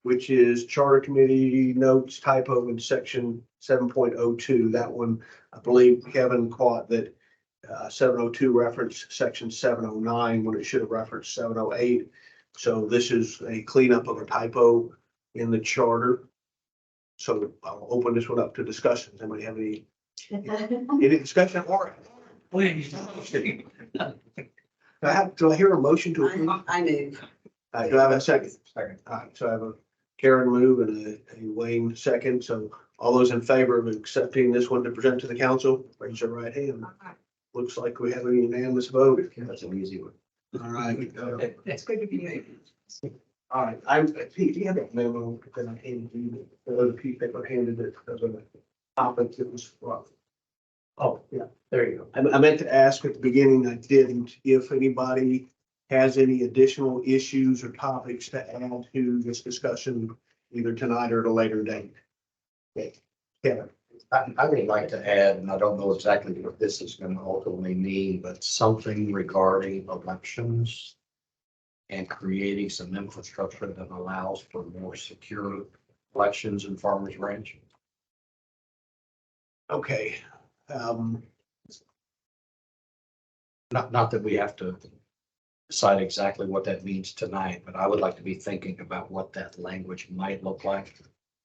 which is Charter Committee notes typo in section 7.02. That one, I believe Kevin caught that 702 referenced section 709 when it should have referenced 708. So this is a cleanup of a typo in the charter. So I'll open this one up to discussion. Does anybody have any discussion? Or Please. do I hear a motion to approve? I move. Do I have a second? Second. All right, so I have a Karen move and a Wayne second. So all those in favor of accepting this one to present to the council, raise your right hand. Looks like we have a unanimous vote. That's an easy one. All right. It's good to be made. All right, Pete, do you have that memo that I handed you, the other Pete that I handed it? topic that was brought. Oh, yeah, there you go. I meant to ask at the beginning, I didn't, if anybody has any additional issues or topics to add to this discussion, either tonight or at a later date. Okay, Kevin. I would like to add, and I don't know exactly what this is going to ultimately mean, but something regarding elections and creating some infrastructure that allows for more secure elections in Farmers Branch. Okay. Not that we have to decide exactly what that means tonight, but I would like to be thinking about what that language might look like.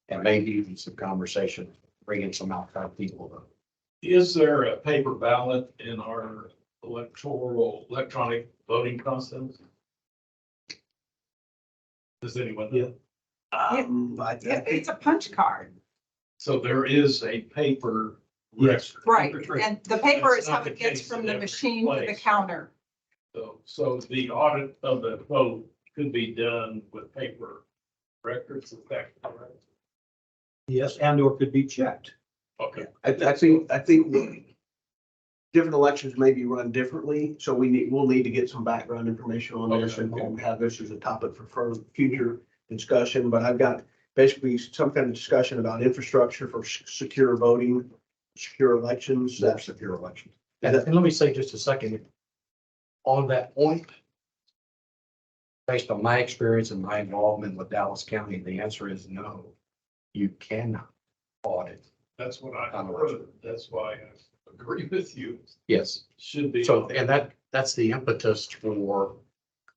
And maybe even some conversation, bringing some outside people. Is there a paper ballot in our electronic voting process? Does anyone know? I think It's a punch card. So there is a paper. Yes. Right, record. and the paper That's is how not the it gets case from in the every machine to the place. counter. So the audit of the vote could be done with paper records, is that correct? Yes, and or could be checked. Okay. I think different elections may be run differently, so we'll need to get some background information on this and have this as a topic for further future discussion, but I've got basically some kind of discussion about infrastructure for secure voting, secure elections. More secure elections. And let me say just a second. On that point, based on my experience and my involvement with Dallas County, the answer is no. You cannot audit. That's what I heard. That's why I agree with you. Yes. Should be. So, and that's the impetus for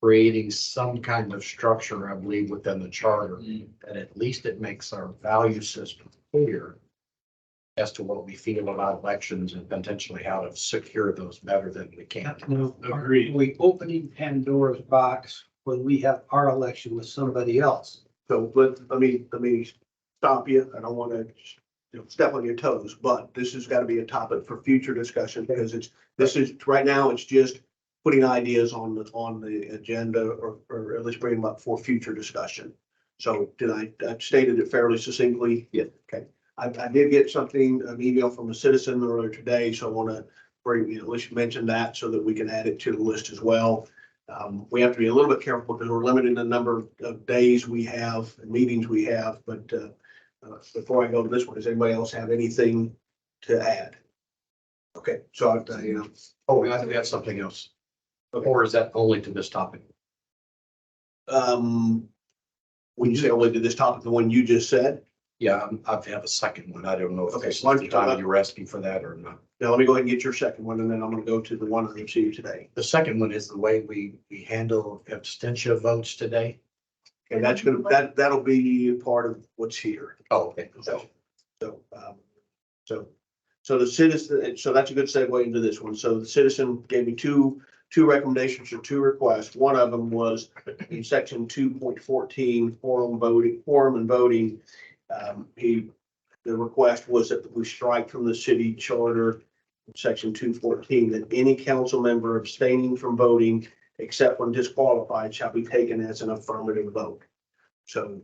creating some kind of structure, I believe, within the charter, that at least it makes our value system clear as to what we feel about elections and potentially how to secure those better than we can. Now, Agreed. are we opening Pandora's box when we have our election with somebody else? So let me stop you. I don't want to step on your toes, but this has got to be a topic for future discussion because right now it's just putting ideas on the agenda or at least bringing them up for future discussion. So did I stated it fairly succinctly? Yeah. Okay. I did get an email from a citizen earlier today, so I want to bring, at least mention that so that we can add it to the list as well. We have to be a little bit careful because we're limited in the number of days we have, meetings we have, but before I go to this one, does anybody else have anything to add? Okay, so Oh, I think that's something else. Or is that only to this topic? when you say only to this topic, the one you just said, Yeah, I have a second one. I don't know if Okay, this is why don't the you time come up? you were asking for that or not. now let me go ahead and get your second one, and then I'm gonna go to the one I received today. The second one is the way we handle abstention votes today. And that'll be part of what's here. Oh, okay. So the citizen, so that's a good segue into this one. So the citizen gave me two recommendations or two requests. One of them was in section 2.14 forum and voting. The request was that we strike from the city charter, section 2.14, that any council member abstaining from voting except when disqualified shall be taken as an affirmative vote. So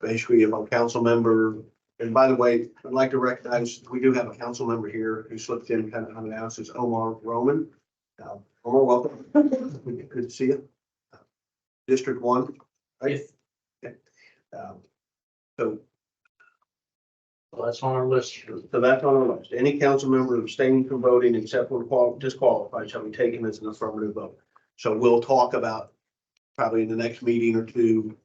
basically, if a council member, and by the way, I'd like to recognize, we do have a council member here who slipped in kind of unannounced, is Omar Roman. Omar, welcome. Good to see you. District 1, right? Okay. So That's on our list. So that's on our list. Any council member abstaining from voting except when disqualified shall be taken as an affirmative vote. So we'll talk about probably in the next meeting or two,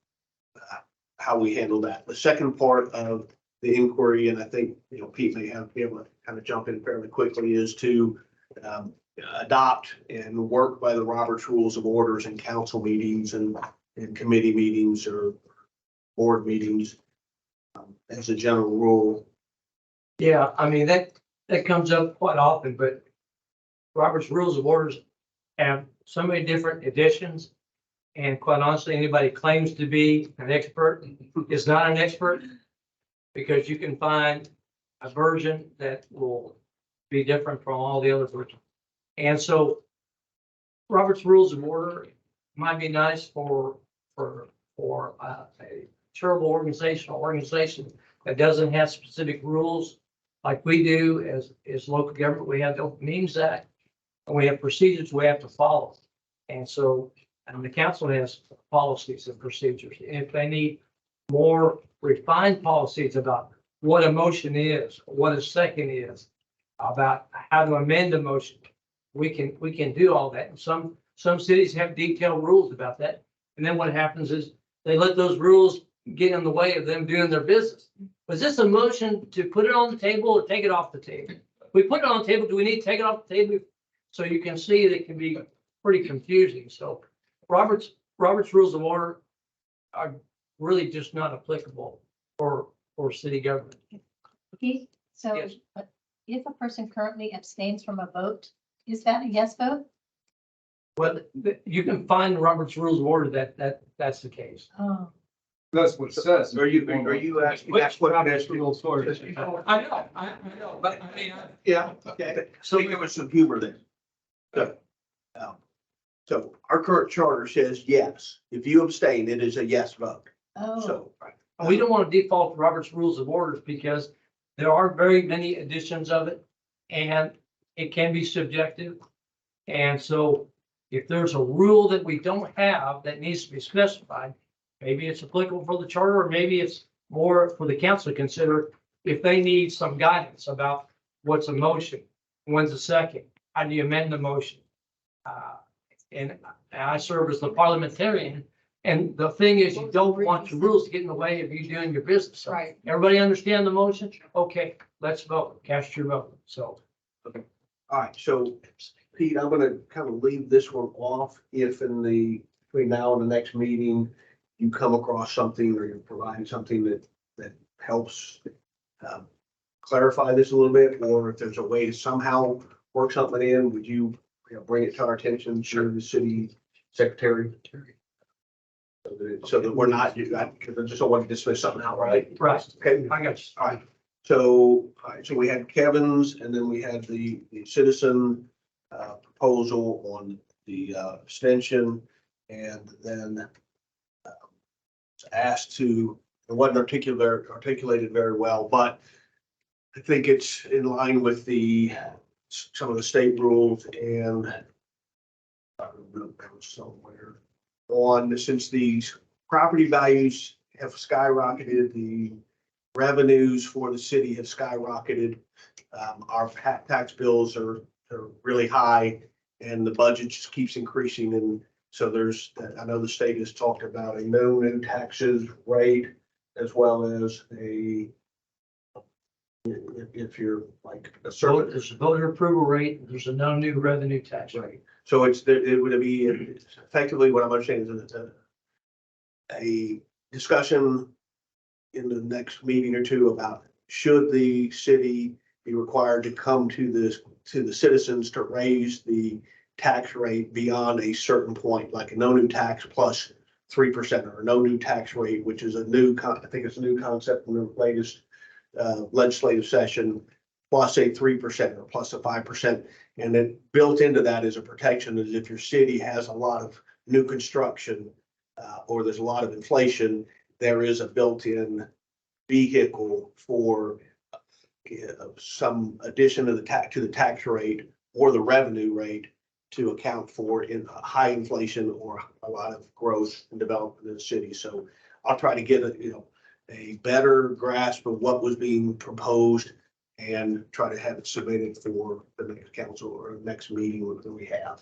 how we handle that. The second part of the inquiry, and I think, Pete may be able to kind of jump in fairly quickly, is to adopt and work by the Robert's Rules of Orders in council meetings and committee meetings or board meetings. As a general rule. Yeah, I mean, that comes up quite often, but Robert's Rules of Orders have so many different editions. And quite honestly, anybody claims to be an expert is not an expert, because you can find a version that will be different from all the other versions. And so Robert's Rules of Order might be nice for a charitable organization that doesn't have specific rules like we do as local government, we have the Open Meetings Act, and we have procedures we have to follow. And so, and the council has policies and procedures. If they need more refined policies about what a motion is, what a second is, about how to amend a motion, we can do all that. And some cities have detailed rules about that. And then what happens is they let those rules get in the way of them doing their business. Was this a motion to put it on the table or take it off the table? If we put it on the table, do we need to take it off the table? So you can see that it can be pretty confusing. So Robert's Rules of Order are really just not applicable for city government. Keith, so Yes. if a person currently abstains from a vote, is that a yes vote? Well, you can find Robert's Rules of Order that's the case. Oh, That's what it says. Are you asking that question? I know, but I mean, Yeah, okay. So give us some humor then. So our current charter says yes. If you abstain, it is a yes vote. oh, So. we don't want to default to Robert's Rules of Orders because there are very many editions of it and it can be subjective. And so if there's a rule that we don't have that needs to be specified, maybe it's applicable for the charter, or maybe it's more for the council to consider if they need some guidance about what's a motion, when's a second, how do you amend the motion? And I serve as the parliamentarian, and the thing is, you don't want your rules to get in the way of you doing your business. So Right. everybody understand the motion? Okay, let's vote, cast your vote. So All right, so Pete, I'm gonna kind of leave this one off if between now and the next meeting, you come across something or you provide something that helps clarify this a little bit, or if there's a way to somehow work something in, would you bring it to our attention, share the city secretary? So that we're not, because I just don't want to dismiss something outright. right, Okay, I got you. all right. So we had Kevin's and then we had the citizen proposal on the extension. And then asked to, it wasn't articulated very well, but I think it's in line with some of the state rules and I wrote down somewhere on, since these property values have skyrocketed, the revenues for the city have skyrocketed. Our tax bills are really high and the budget just keeps increasing. And so I know the state has talked about a no new taxes rate as well as if you're like a certain. There's a voter approval rate, there's a no new revenue tax rate. Right. So it would be effectively what I'm understanding is a discussion in the next meeting or two about should the city be required to come to the citizens to raise the tax rate beyond a certain point, like a no new tax plus 3% or no new tax rate, which is I think it's a new concept in the latest legislative session, plus a 3% or plus a 5%. And then built into that is a protection is if your city has a lot of new construction or there's a lot of inflation, there is a built-in vehicle for some addition to the tax rate or the revenue rate to account for in high inflation or a lot of growth and development in the city. So I'll try to get a better grasp of what was being proposed and try to have it submitted for the next council or next meeting that we have.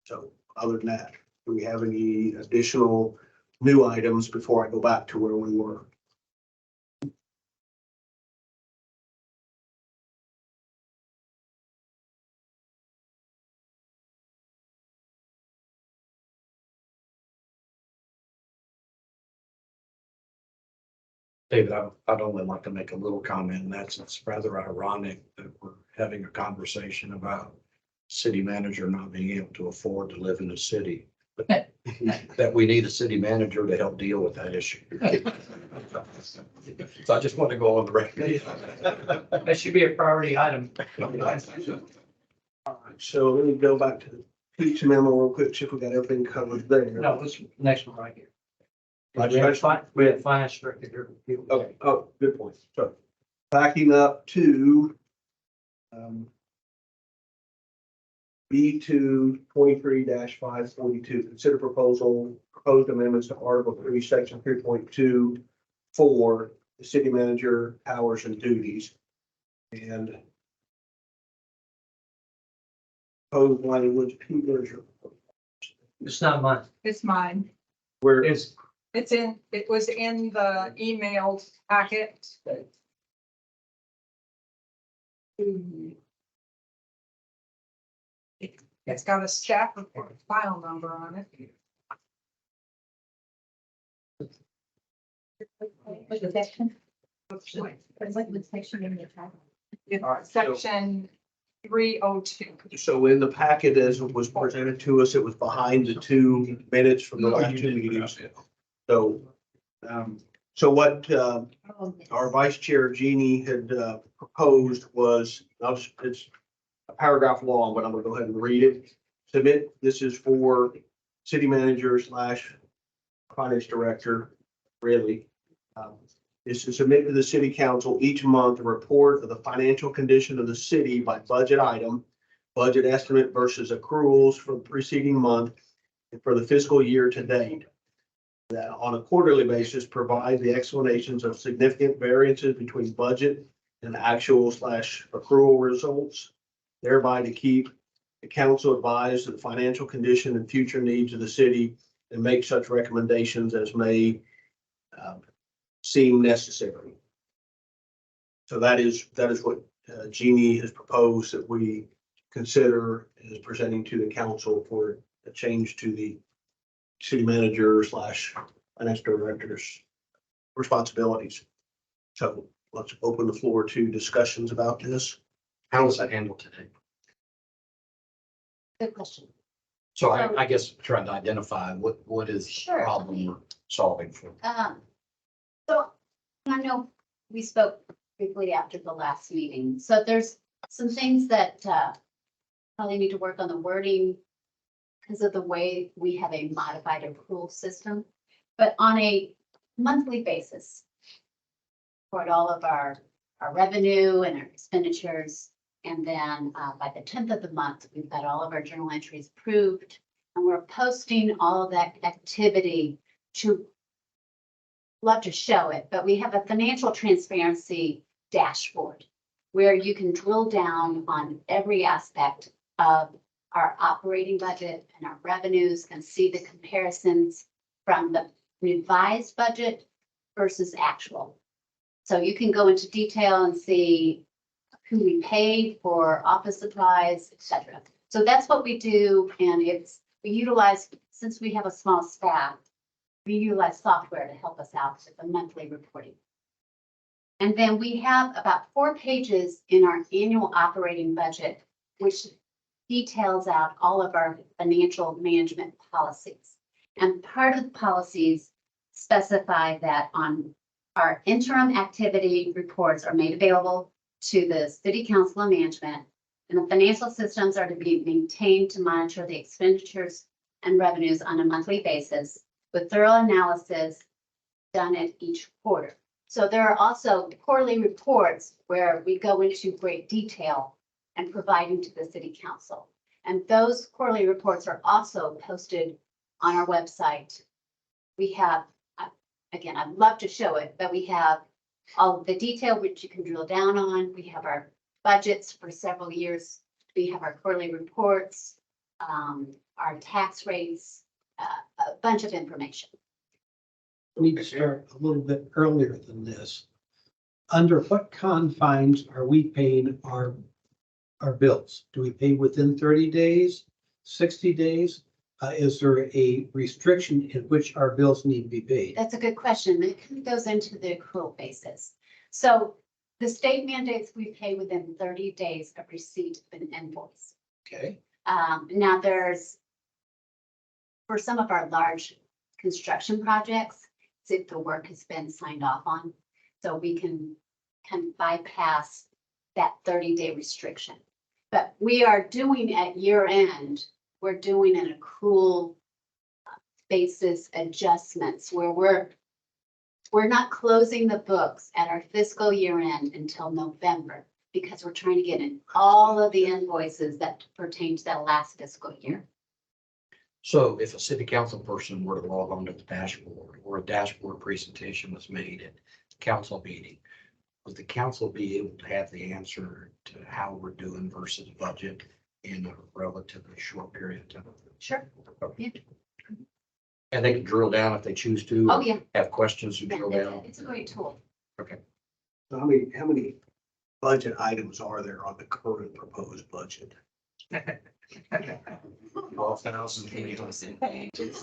So other than that, do we have any additional new items before I go back to where we were? David, I'd only like to make a little comment, and that's it's rather ironic that we're having a conversation about city manager not being able to afford to live in the city. But that we need a city manager to help deal with that issue. So I just want to go on the record. That should be a priority item. All right, so let me go back to the Pete's memo real quick, see if we got everything covered there. No, this next one right here. Legislation? We had finance director here. Okay, oh, good point. So Backing up to B2 23-542, consider proposed amendments to Article 3, Section 3.2 for the city manager powers and duties. And proposed language, Peter, It's not mine. It's mine. where It's, It was in the emailed packet. It's got a staff report file number on it. What section? What section in the title? It's section 302. so in the packet as it was presented to us, it was behind the 2 minutes from the last 2 meetings. So, so what, our vice chair Jeannie had, proposed was, it's a paragraph long, but I'm gonna go ahead and read it. Submit, this is for city manager / finance director, really. Is to submit to the city council each month a report of the financial condition of the city by budget item, budget estimate versus accruals for the preceding month and for the fiscal year to date. That on a quarterly basis, provide the explanations of significant variances between budget and actual / accrual results, thereby to keep the council advised of the financial condition and future needs of the city and make such recommendations as may seem necessary. So that is what Jeannie has proposed that we consider as presenting to the council for a change to the city manager / finance director's responsibilities. So let's open the floor to discussions about this. How was that handled today? Good question. So I guess trying to identify what is the Sure. problem we're solving for. So I know we spoke briefly after the last meeting, so there's some things that probably need to work on the wording because of the way we have a modified accrual system. But on a monthly basis, for all of our revenue and our expenditures, and then by the 10th of the month, we've got all of our journal entries approved, and we're posting all of that activity to love to show it, but we have a financial transparency dashboard where you can drill down on every aspect of our operating budget and our revenues and see the comparisons from the revised budget versus actual. So you can go into detail and see who we paid for office supplies, et cetera. So that's what we do, and we utilize, since we have a small staff, we utilize software to help us out with the monthly reporting. And then we have about 4 pages in our annual operating budget, which details out all of our financial management policies. And part of the policies specify that on our interim activity reports are made available to the city council and management, and the financial systems are to be maintained to monitor the expenditures and revenues on a monthly basis, with thorough analysis done at each quarter. So there are also quarterly reports where we go into great detail and providing to the city council. And those quarterly reports are also posted on our website. We have, again, I'd love to show it, but we have all of the detail which you can drill down on. We have our budgets for several years. We have our quarterly reports, our tax rates, a bunch of information. We need to start a little bit earlier than this. Under what confines are we paying our bills? Do we pay within 30 days, 60 days? Is there a restriction in which our bills need to be paid? That's a good question. It kind of goes into the accrual basis. So the state mandates we pay within 30 days of receipt of an invoice. Okay. Now for some of our large construction projects, if the work has been signed off on, so we can bypass that 30-day restriction. But we are doing at year end, we're doing an accrual basis adjustments where we're we're not closing the books at our fiscal year end until November because we're trying to get in all of the invoices that pertain to that last fiscal year. So if a city council person were to log on to the dashboard or a dashboard presentation was made at council meeting, would the council be able to have the answer to how we're doing versus budget in a relatively short period of time? Sure. Yeah. And they can drill down if they choose to. Oh, yeah. Have questions to Yeah, drill it's down. it's a great tool. So how many budget items are there on the current proposed budget? How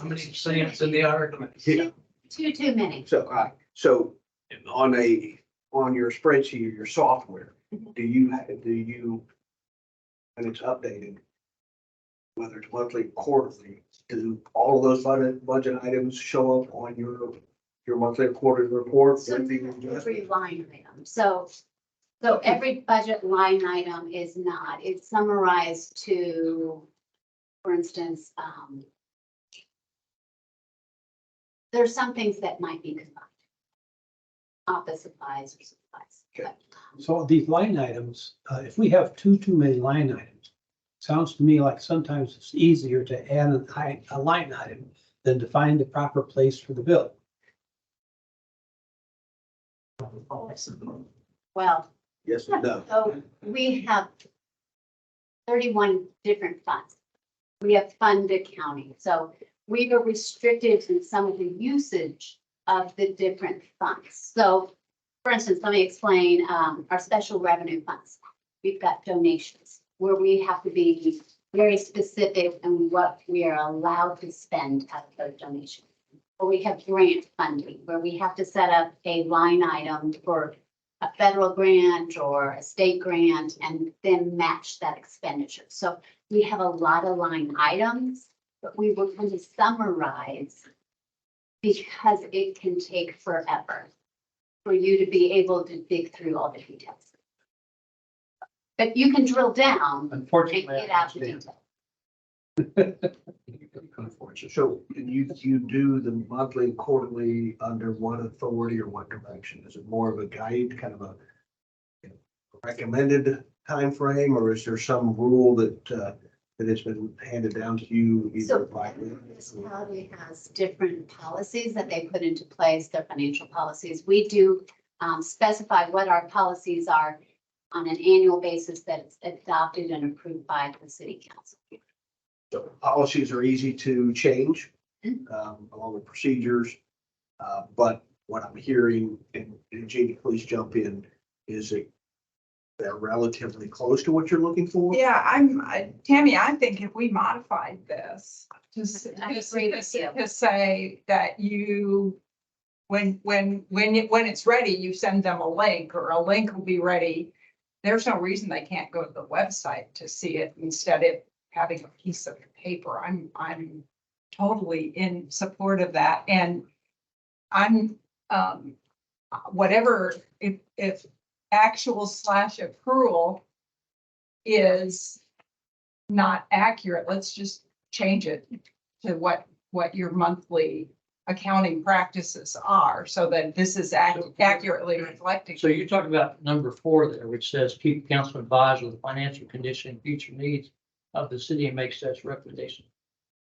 many cents in the argument? Yeah. Too many. So on your spreadsheet, or your software, do you, and it's updated, whether it's monthly, quarterly, do all of those budget items show up on your monthly or quarterly report? So with the adjustment? every line item, so every budget line item is not, it's summarized to, for instance, there's some things that might be combined. Office supplies or supplies. Okay. So these line items, if we have too many line items, sounds to me like sometimes it's easier to add a line item than to find the proper place for the bill. Well, Yes and no. so we have 31 different funds. We have fund accounting, so we are restricted in some of the usage of the different funds. So, for instance, let me explain our special revenue funds. We've got donations where we have to be very specific in what we are allowed to spend out of those donations. Or we have grant funding where we have to set up a line item for a federal grant or a state grant and then match that expenditure. So we have a lot of line items, but we were going to summarize because it can take forever for you to be able to dig through all the details. But you can drill down and Unfortunately, get I out the understand. detail. Unfortunately. So you do the monthly, quarterly under what authority or what direction? Is it more of a guide, kind of a recommended time frame, or is there some rule that it's been handed down to you So either by? every municipality has different policies that they put into place, their financial policies. We do specify what our policies are on an annual basis that it's adopted and approved by the city council. So policies are easy to change, along with procedures. But what I'm hearing, and Jamie, please jump in, is that they're relatively close to what you're looking for? Yeah, Tammy, I think if we modified this I agree with you. to say that you, when it's ready, you send them a link, or a link will be ready. There's no reason they can't go to the website to see it instead of having a piece of paper. I'm totally in support of that. And I'm, whatever, if actual / accrual is not accurate, let's just change it to what your monthly accounting practices are, so that this is accurately reflecting. So you're talking about number 4 there, which says keep council advised of the financial condition and future needs of the city and make such recommendation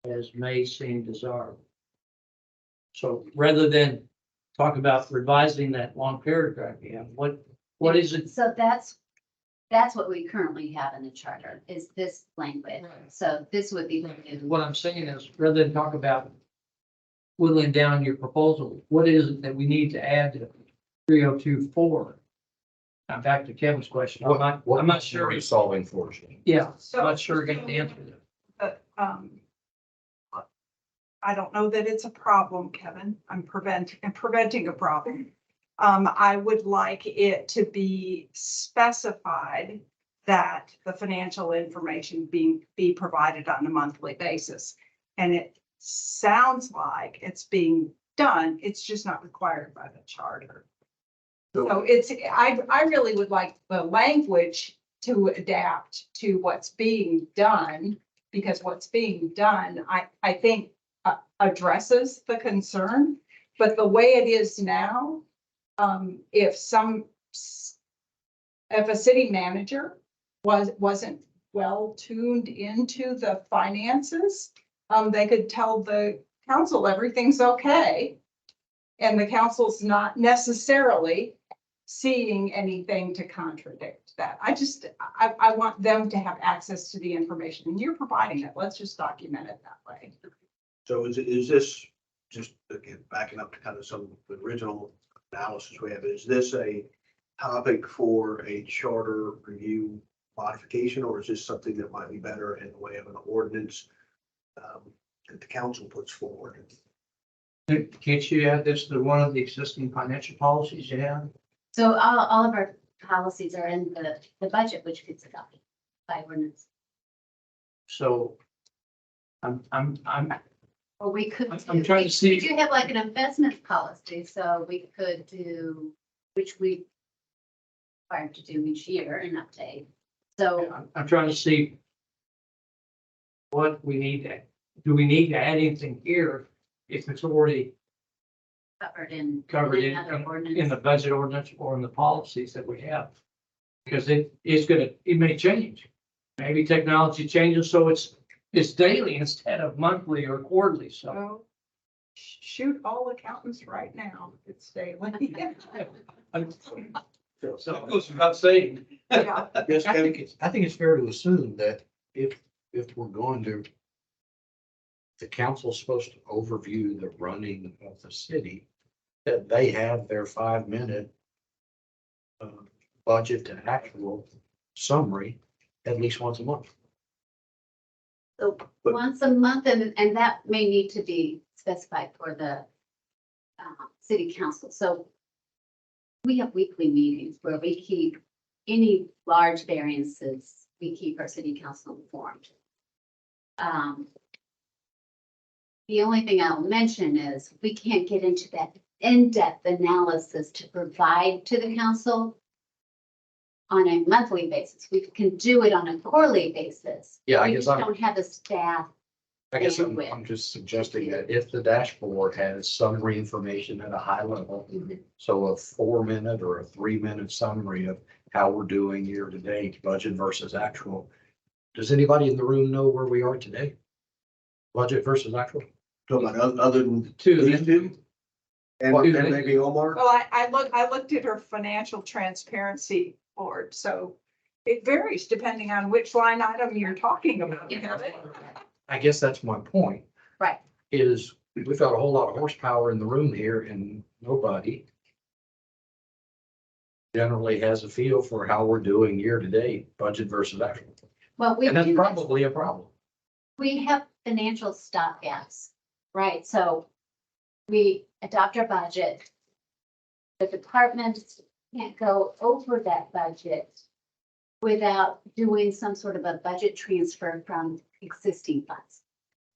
as may seem desirable. So rather than talk about revising that long paragraph, you have, what is it? So that's what we currently have in the charter, is this language. So this would be the new. What I'm saying is, rather than talk about whittling down your proposal, what is it that we need to add to 3024? Now, back to Kevin's question. I'm not sure. What are you solving for? Shane? Yeah, I'm not sure I got the answer to that. I don't know that it's a problem, Kevin. I'm preventing a problem. I would like it to be specified that the financial information be provided on a monthly basis. And it sounds like it's being done. It's just not required by the charter. So I really would like the language to adapt to what's being done, because what's being done, I think addresses the concern. But the way it is now, if a city manager wasn't well tuned into the finances, they could tell the council everything's okay. And the council's not necessarily seeing anything to contradict that. I want them to have access to the information, and you're providing it. Let's just document it that way. So is this, just again, backing up to kind of some of the original analysis we have, is this a topic for a charter review modification, or is this something that might be better in the way of an ordinance that the council puts forward? Can't you add this to one of the existing financial policies you have? So all of our policies are in the budget, which gets adopted by ordinance. So I'm Or we could. I'm trying to see- We do have like an investment policy, so we could do, which we require to do each year, an update. So I'm trying to see what we need to, do we need to add anything here if it's already covered in. covered in another in the ordinance. budget ordinance or in the policies that we have? Because it may change. Maybe technology changes, so it's daily instead of monthly or quarterly, so. So shoot all accountants right now. It's daily. So it goes without saying. Yeah. Yes, I Kevin? think it's fair to assume that if we're going to, the council's supposed to overview the running of the city, that they have their 5-minute budget to actual summary at least once a month. So But- once a month, and that may need to be specified for the city council. So we have weekly meetings where we keep any large variances, we keep our city council informed. The only thing I'll mention is we can't get into that in-depth analysis to provide to the council on a monthly basis. We can do it on a quarterly basis. Yeah, I We guess just don't have the staff. I'm just suggesting that if the dashboard has summary information at a high level, so a 4-minute or a 3-minute summary of how we're doing year to date, budget versus actual. Does anybody in the room know where we are today? Budget versus actual? Talking about other than Two, these two? And Well, and maybe Omar? Well, I looked at her financial transparency board, so it varies depending on which line item you're talking about. I guess that's my point. Right. Is we've got a whole lot of horsepower in the room here and nobody generally has a feel for how we're doing year to date, budget versus actual. Well, we And that's do, probably a problem. we have financial stopgaps, right? So we adopt our budget. The departments can't go over that budget without doing some sort of a budget transfer from existing funds.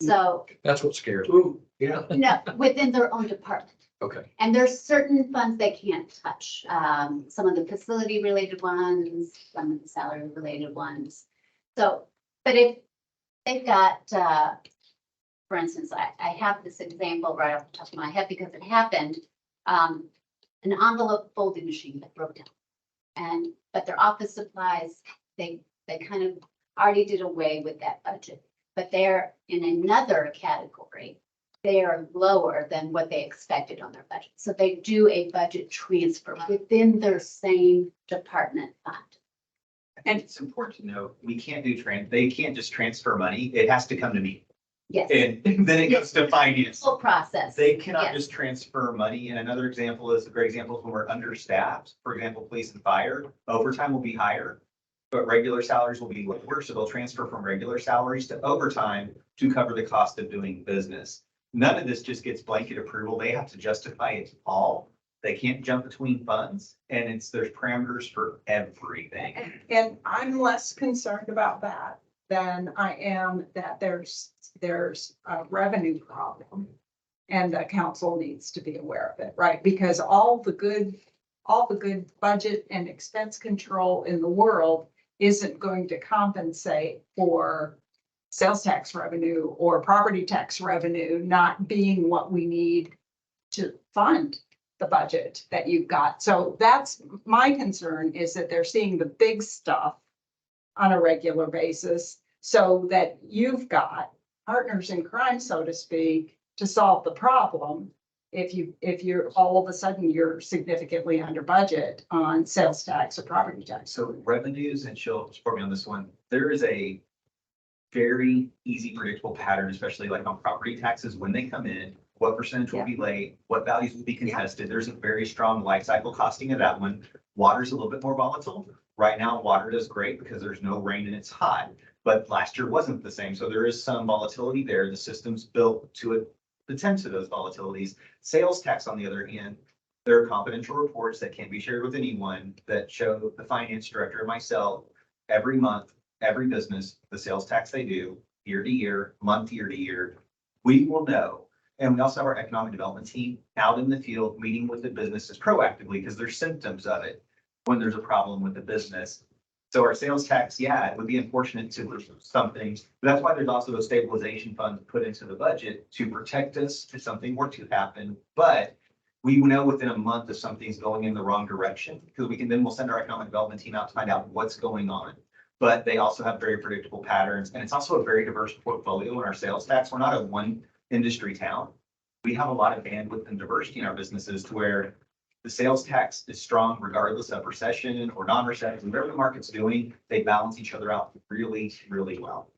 So, That's what scares me. Ooh, yeah. no, within their own department. Okay. And there's certain funds they can't touch, some of the facility related ones, some of the salary related ones. So, but if they've got, for instance, I have this example right off the top of my head because it happened. An envelope folding machine that broke down. But their office supplies, they kind of already did away with that budget. But they're in another category. They are lower than what they expected on their budget. So they do a budget transfer within their same department fund. And it's important to note, we can't do they can't just transfer money. It has to come to me. Yes, And then it goes to finance. full process. They cannot Yes. just transfer money. And another example is, a great example is when we're understaffed, for example, police and fire, overtime will be higher. But regular salaries will be lower, so they'll transfer from regular salaries to overtime to cover the cost of doing business. None of this just gets blanket approval. They have to justify it all. They can't jump between funds, and there's parameters for everything. And I'm less concerned about that than I am that there's a revenue problem. And the council needs to be aware of it, right? Because all the good budget and expense control in the world isn't going to compensate for sales tax revenue or property tax revenue not being what we need to fund the budget that you've got. So that's my concern, is that they're seeing the big stuff on a regular basis, so that you've got partners in crime, so to speak, to solve the problem. If you're all of a sudden you're significantly under budget on sales tax or property tax. So revenues, and she'll support me on this one, there is a very easy predictable pattern, especially like on property taxes, when they come in, what percentage will be late, what values will be contested. There's a very strong life cycle costing of that one. Water's a little bit more volatile. Right now, water does great because there's no rain and it's hot, but last year wasn't the same. So there is some volatility there. The system's built to attend to those volatilities. Sales tax, on the other hand, there are confidential reports that can't be shared with anyone that show the finance director and myself every month, every business, the sales tax they do, year to year, month, year to year. We will know. And we also have our economic development team out in the field, meeting with the businesses proactively, because there's symptoms of it when there's a problem with the business. So our sales tax, yeah, it would be unfortunate to lose some things, but that's why there's also a stabilization fund put into the budget to protect us if something were to happen. But we know within a month if something's going in the wrong direction, because we'll send our economic development team out to find out what's going on. But they also have very predictable patterns, and it's also a very diverse portfolio in our sales tax. We're not a one industry town. We have a lot of bandwidth and diversity in our businesses to where the sales tax is strong regardless of recession or non-recession. Whatever the market's doing, they balance each other out really, really well.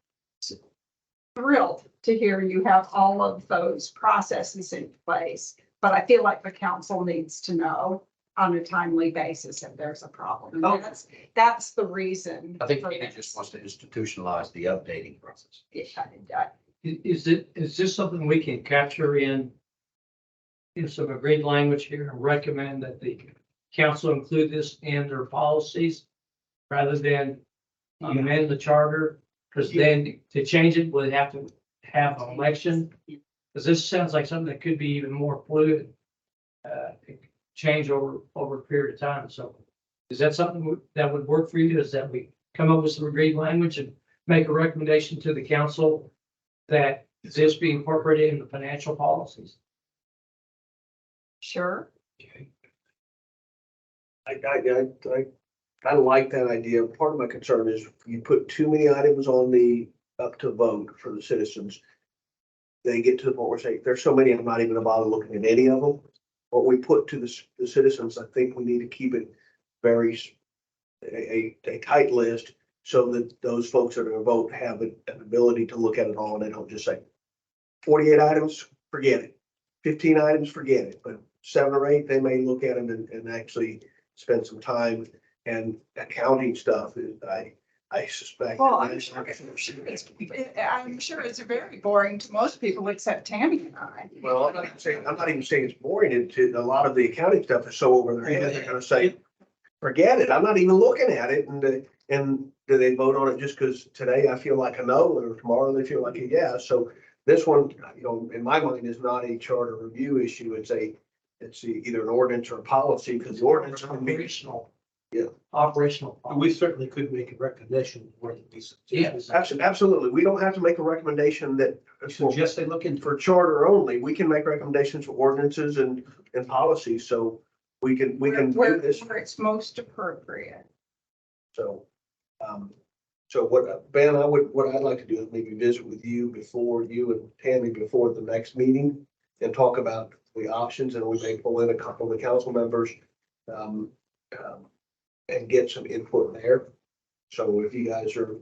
Thrilled to hear you have all of those processes in place, but I feel like the council needs to know on a timely basis if there's a problem. Oh. And that's the reason. I think for Katie this. just wants to institutionalize the updating process. Yeah. Is this something we can capture in some agreed language here and recommend that the council include this in their policies rather than amend the charter? Because then to change it, we'd have to have an election. Because this sounds like something that could be even more fluid, change over a period of time. So is that something that would work for you? Is that we come up with some agreed language and make a recommendation to the council that this be incorporated in the financial policies? Sure. I kind of like that idea. Part of my concern is you put too many items on the up to vote for the citizens. They get to the point where say, there's so many, I'm not even gonna bother looking at any of them. What we put to the citizens, I think we need to keep it very, a tight list so that those folks that are gonna vote have an ability to look at it all and they don't just say 48 items, forget it. 15 items, forget it. But 7 or 8, they may look at them and actually spend some time. And accounting stuff is, I suspect. Well, I'm sure it's very boring to most people except Tammy and I. Well, I'm not even saying it's boring. A lot of the accounting stuff is so over their head, they're gonna say, forget it. I'm not even looking at it. And do they vote on it just because today I feel like a no, or tomorrow they feel like a yes? So this one, in my mind, is not a charter review issue. It's either an ordinance or a policy, because the ordinance can be. Operational. Yeah. Operational. We certainly could make a recommendation where it be. Yes. Absolutely. We don't have to make a recommendation that. Suggest they look into. For charter only, we can make recommendations for ordinances and policies, so we can Where do this. it's most appropriate. So, so what, Ben, what I'd like to do is maybe visit with you and Tammy before the next meeting and talk about the options, and we may pull in a couple of the council members, and get some input there. So if you guys are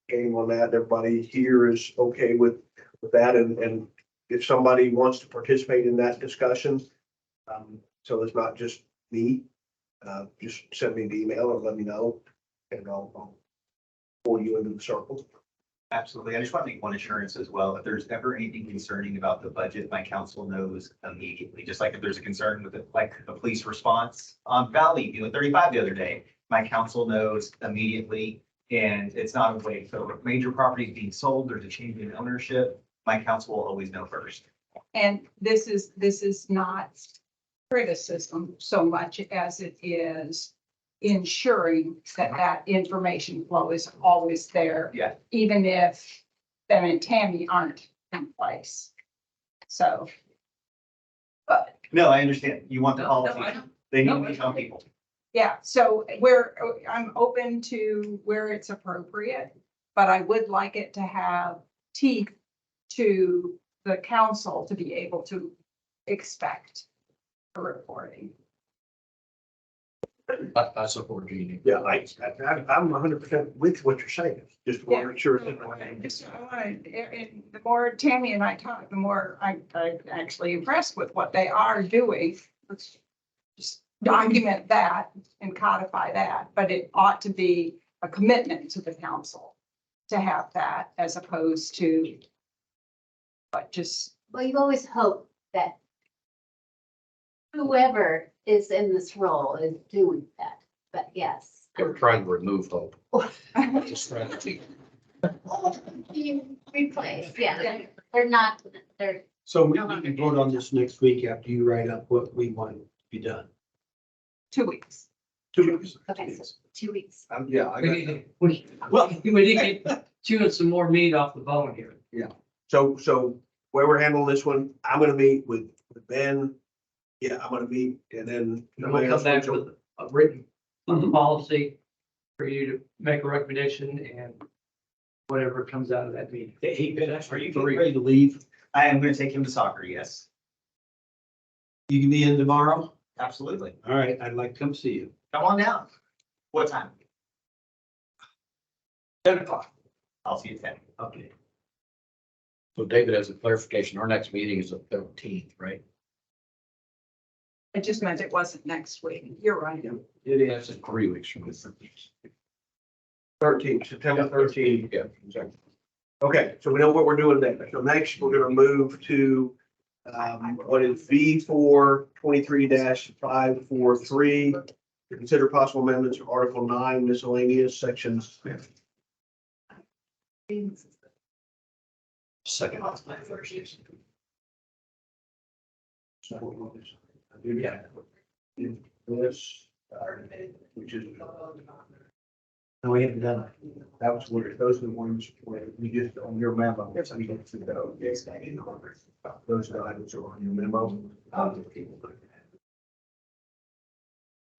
game on that, everybody here is okay with that, and if somebody wants to participate in that discussion, so it's not just me, just send me an email or let me know, and I'll pull you into the circle. Absolutely. I just want to make one assurance as well. If there's ever anything concerning about the budget, my council knows immediately. Just like if there's a concern with it, like the police response on Valley, 35 the other day, my council knows immediately, and it's not a wait. So if major property is being sold, there's a change in ownership, my council will always know first. And this is not criticism so much as it is ensuring that information flow is always there. Yeah. Even if Ben and Tammy aren't in place. So, but No, I understand. You want the No, no, I policy. don't. They need No, to be on people. Yeah, so where, I'm open to where it's appropriate, but I would like it to have teeth to the council to be able to expect a reporting. I support Jeannie. Yeah, I'm 100% with what you're saying. Just want to make sure. Just, I want to, and the more Tammy and I talk, the more I'm actually impressed with what they are doing. Let's just document that and codify that, but it ought to be a commitment to the council to have that as opposed to but just, Well, you always hope that whoever is in this role is doing that, but yes. They were trying to remove hope. That's a strategy. You replace, yeah, they're not, they're, So we can vote on this next week after you write up what we want to be done. 2 weeks. 2 weeks. okay, so 2 weeks. Yeah, I We got need that. to, we need to chew some more meat off the bone here. So where we're handling this one, I'm gonna meet with Ben. Yeah, I'm gonna meet and then. And we'll come back with a written policy for you to make a recommendation and whatever comes out of that meeting. Hey, Ben, are you getting ready to leave? I am gonna take him to soccer, yes. You can be in tomorrow? Absolutely. All right, I'd like to come see you. Come on down. What time? 10 o'clock. I'll see you at 10. Okay. So David, as a clarification, our next meeting is the 13th, right? I just meant it wasn't next week. You're right. It That's in 3 weeks from this. 13th, September 13th. Yeah, exactly. Okay, so we know what we're doing there. So next, we're gonna move to what is V4 23-543. To consider possible amendments to Article 9 miscellaneous sections. Second. Yeah. This, which is. No, we haven't done it. That was where, those are the ones where we just, on your memo. So we get to go. Those items are on your memo.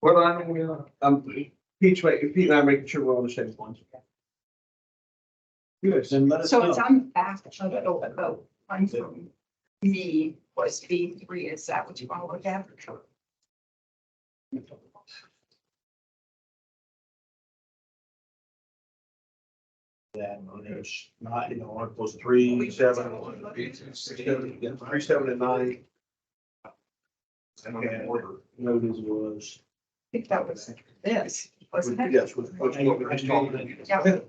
What item we on? Pete and I are making sure we're on the same ones. Good, then let us So know. it's on back of it, the one from me was B3. Is that what you want to look at? That one is not, Articles 3, 7, 3, 7, and 9. Okay, notice was. I think that was this, wasn't it? Yes, with what we just talked about. Yeah.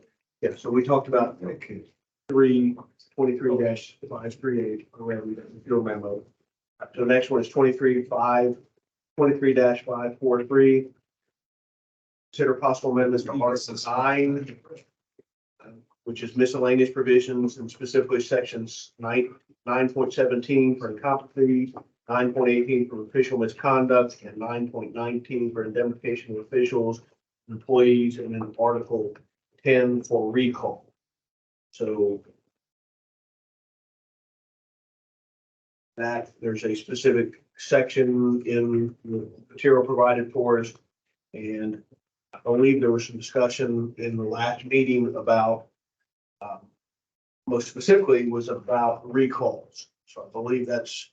Yeah, so we talked about 23-538, your memo. So the next one is 23-543. Consider possible amendments to Article 9, which is miscellaneous provisions and specifically sections 9.17 for incompetency, 9.18 for official misconduct, and 9.19 for indemnification of officials, employees, and then Article 10 for recall. So that there's a specific section in the material provided for us. And I believe there was some discussion in the last meeting about, most specifically was about recalls. So I believe that's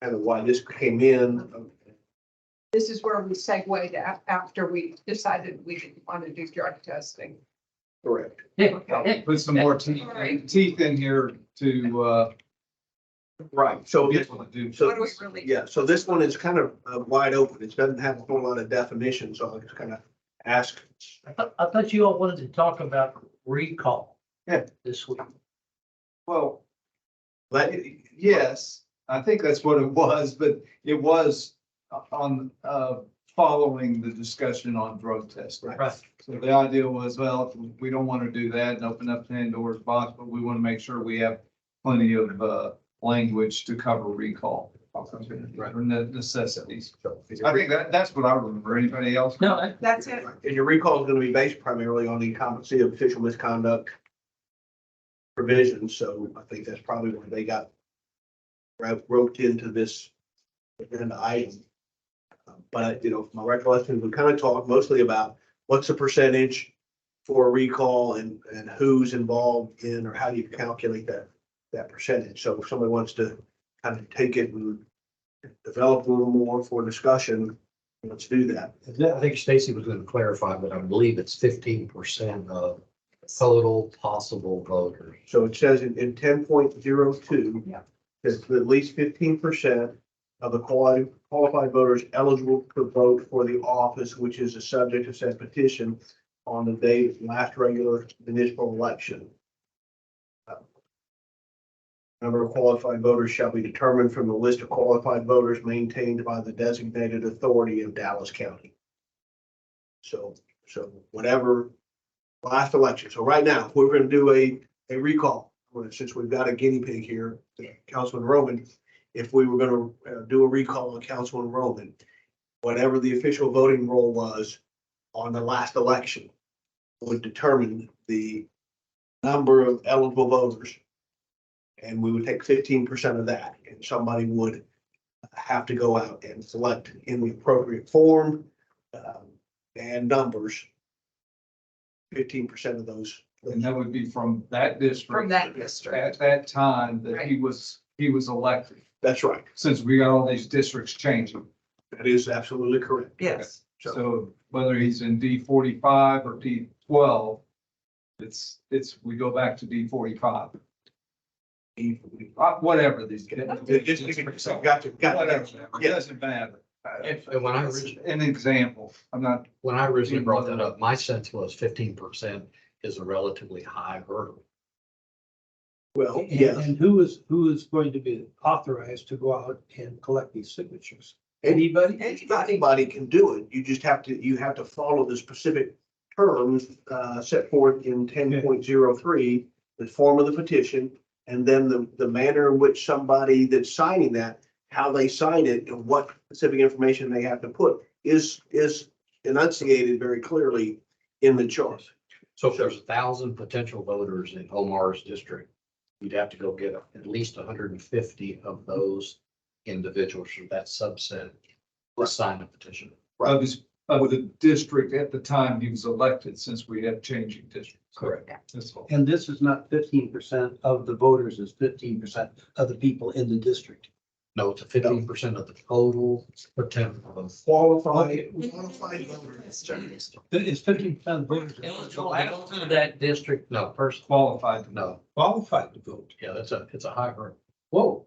kind of why this came in. This is where we segued after we decided we didn't want to do drug testing. Correct. Yeah. Put some more teeth in here to, Right. So be this, able to do. so What do we really? yeah, so this one is kind of wide open. It doesn't have a whole lot of definition, so I just kind of ask. I thought you all wanted to talk about recall. Yeah. This week. Well, Let, yes, I think that's what it was, but it was on, following the discussion on drug testing. Right. So the idea was, well, we don't want to do that and open up Pandora's box, but we want to make sure we have plenty of, language to cover recall. Or necessities. I think that's what I remember. Anybody else? No, That's it. and your recall is going to be based primarily on the incompetency of official misconduct provisions, so I think that's probably where they got roped into this agenda item. But, my recollection, we kind of talked mostly about what's the percentage for a recall and who's involved in, or how you calculate that percentage. So if somebody wants to kind of take it and develop a little more for discussion, let's do that. I think Stacy was going to clarify, but I believe it's 15% of total possible voters. So it says in 10.02. Yeah. That at least 15% of the qualified voters eligible to vote for the office, which is the subject of said petition on the day of the last regular municipal election. Number of qualified voters shall be determined from the list of qualified voters maintained by the designated authority of Dallas County. So whatever last election. So right now, if we're going to do a recall, since we've got a guinea pig here, Councilman Roman, if we were going to do a recall on Councilman Roman, whatever the official voting roll was on the last election would determine the number of eligible voters. And we would take 15% of that, and somebody would have to go out and select in the appropriate form and numbers 15% of those. And that would be from that district. From that district. At that time that he was elected, That's right. since we got all these districts changing. That is absolutely correct. Yes. So whether he's in D45 or D12, we go back to D45. Whatever these. Got you. Whatever, it Yeah. doesn't matter. And when I originally, An example, I'm not, when I originally brought that up, my sense was 15% is a relatively high hurdle. Well, And- yes. And who is going to be authorized to go out and collect these signatures? Anybody? Anybody can do it. You just have to follow the specific terms set forth in 10.03, the form of the petition, and then the manner in which somebody that's signing that, how they sign it and what specific information they have to put is enunciated very clearly in the chart. So if there's 1,000 potential voters in Omar's district, you'd have to go get at least 150 of those individuals from that subset to sign a petition. of the district at the time he was elected, since we had changing districts. Correct. That's all. And this is not 15% of the voters, it's 15% of the people in the district. No, it's a 15% of the total potential votes. Qualified voters. It's 15% of the voters To that district, No, first, Qualified. no, qualified to vote. yeah, it's a high hurdle. Whoa.